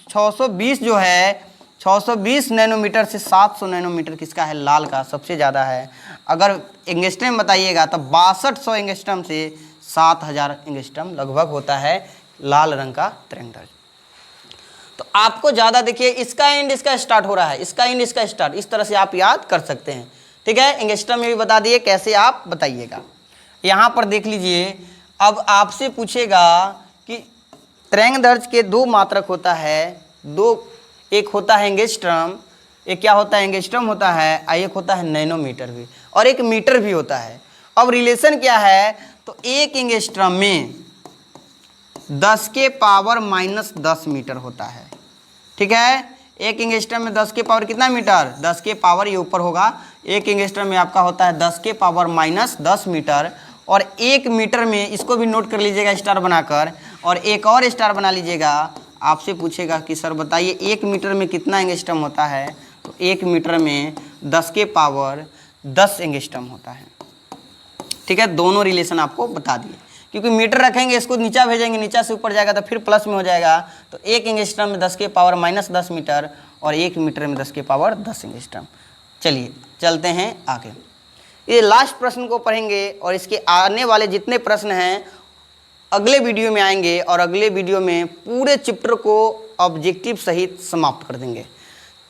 620 जो है 620 नैनोमीटर से 700 नैनोमीटर किसका है, लाल का सबसे ज़्यादा है। अगर एंगस्ट्रम बताइएगा तो 6200 एंगस्ट्रम से 7000 एंगस्ट्रम लगभग होता है लाल रंग का तरंगदैर्घ्य। तो आपको ज़्यादा देखिए इसका एंड इसका स्टार्ट हो रहा है, इसका एंड इसका स्टार्ट, इस तरह से आप याद कर सकते हैं, ठीक है। एंगस्ट्रम में भी बता दिए, कैसे आप बताइएगा। यहाँ पर देख लीजिए, अब आपसे पूछेगा कि तरंगदैर्घ्य के 2 मात्रक होता है, एक होता है एंगस्ट्रम, एक क्या होता है, एंगस्ट्रम होता है, और एक होता है नैनोमीटर भी, और एक मीटर भी होता है। अब रिलेशन क्या है, तो एक एंगस्ट्रम में 10 के पावर -10 मीटर होता है, ठीक है। एक एंगस्ट्रम में 10 के पावर कितना मीटर, 10 के पावर ये ऊपर होगा, एक एंगस्ट्रम में आपका होता है 10 के पावर -10 मीटर। और 1 मीटर में, इसको भी नोट कर लीजिएगा स्टार बनाकर, और एक और स्टार बना लीजिएगा। आपसे पूछेगा कि सर बताइए 1 मीटर में कितना एंगस्ट्रम होता है, तो 1 मीटर में 10 के पावर 10 एंगस्ट्रम होता है, ठीक है। दोनों रिलेशन आपको बता दिए, क्योंकि मीटर रखेंगे, इसको नीचा भेजेंगे, नीचा से ऊपर जाएगा तो फिर प्लस में हो जाएगा। तो 1 एंगस्ट्रम में 10 के पावर -10 मीटर, और 1 मीटर में 10 के पावर 10 एंगस्ट्रम। चलिए चलते हैं आगे, ये लास्ट प्रश्न को पढ़ेंगे, और इसके आने वाले जितने प्रश्न हैं अगले वीडियो में आएंगे, और अगले वीडियो में पूरे चैप्टर को ऑब्जेक्टिव सहित समाप्त कर देंगे।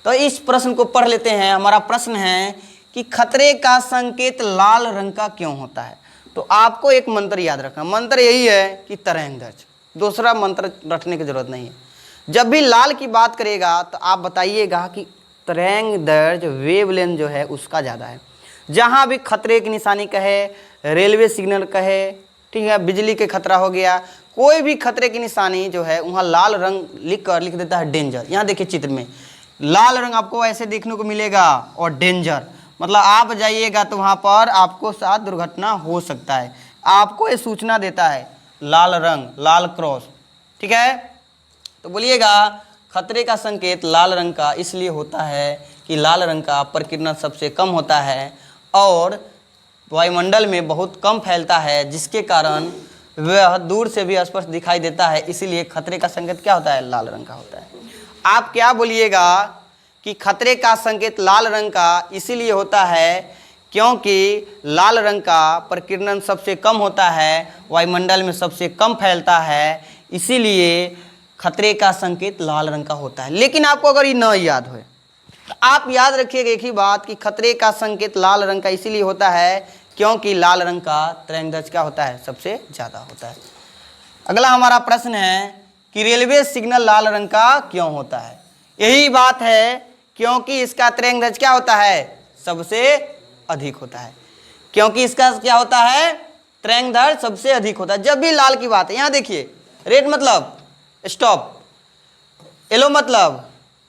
तो इस प्रश्न को पढ़ लेते हैं। हमारा प्रश्न है कि खतरे का संकेत लाल रंग का क्यों होता है। तो आपको एक मंत्र याद रखना, मंत्र यही है कि तरंगदैर्घ्य, दूसरा मंत्र रखने की जरूरत नहीं है। जब भी लाल की बात करेगा तो आप बताइएगा कि तरंगदैर्घ्य वेवलेंथ जो है उसका ज़्यादा है। जहाँ भी खतरे की निशानी कहे, रेलवे सिग्नल कहे, ठीक है, बिजली के खतरा हो गया, कोई भी खतरे की निशानी जो है वहाँ लाल रंग लिख देता है डेंजर। यहाँ देखिए चित्र में लाल रंग आपको ऐसे देखने को मिलेगा, और डेंजर मतलब आप जाइएगा तो वहाँ पर आपको साथ दुर्घटना हो सकता है। आपको ये सूचना देता है लाल रंग, लाल क्रॉस, ठीक है। तो बोलिएगा खतरे का संकेत लाल रंग का इसलिए होता है कि लाल रंग का प्रकीर्णन सबसे कम होता है और वायुमंडल में बहुत कम फैलता है, जिसके कारण वह दूर से भी स्पष्ट दिखाई देता है। इसीलिए खतरे का संकेत क्या होता है, लाल रंग का होता है। आप क्या बोलिएगा कि खतरे का संकेत लाल रंग का इसीलिए होता है क्योंकि लाल रंग का प्रकीर्णन सबसे कम होता है, वायुमंडल में सबसे कम फैलता है, इसीलिए खतरे का संकेत लाल रंग का होता है। लेकिन आपको अगर ये न याद हो तो आप याद रखिएगा एक ही बात कि खतरे का संकेत लाल रंग का इसीलिए होता है क्योंकि लाल रंग का तरंगदैर्घ्य क्या होता है, सबसे ज़्यादा होता है। अगला हमारा प्रश्न है कि रेलवे सिग्नल लाल रंग का क्यों होता है। यही बात है क्योंकि इसका तरंगदैर्घ्य क्या होता है, सबसे अधिक होता है। क्योंकि इसका क्या होता है, तरंगदैर्घ्य सबसे अधिक होता है। जब भी लाल की बात है, यहाँ देखिए रेड मतलब स्टॉप, येलो मतलब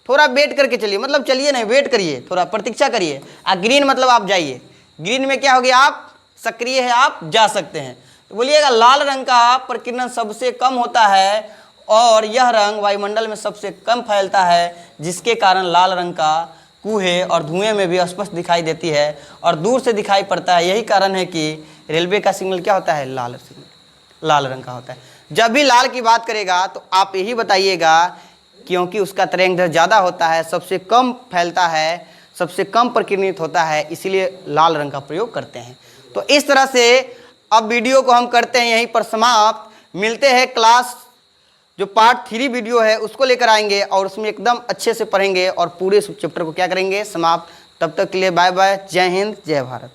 थोड़ा वेट करके चलिए, मतलब चलिए नहीं वेट करिए, थोड़ा प्रतीक्षा करिए, और ग्रीन मतलब आप जाइए। ग्रीन में क्या हो गया, आप सक्रिय है, आप जा सकते हैं। तो बोलिएगा लाल रंग का प्रकीर्णन सबसे कम होता है और यह रंग वायुमंडल में सबसे कम फैलता है, जिसके कारण लाल रंग का कूहे और धुएं में भी स्पष्ट दिखाई देती है और दूर से दिखाई पड़ता है। यही कारण है कि रेलवे का सिग्नल क्या होता है, लाल सिग्नल, लाल रंग का होता है। जब भी लाल की बात करेगा तो आप यही बताइएगा, क्योंकि उसका तरंगदैर्घ्य ज़्यादा होता है, सबसे कम फैलता है, सबसे कम प्रकीर्णित होता है, इसीलिए लाल रंग का प्रयोग करते हैं। तो इस तरह से अब वीडियो को हम करते हैं यहीं पर समाप्त। मिलते हैं क्लास जो पार्ट 3 वीडियो है उसको लेकर आएंगे और उसमें एकदम अच्छे से पढ़ेंगे और पूरे चैप्टर को क्या करेंगे, समाप्त। तब तक के लिए बाय बाय, जय हिंद, जय भारत।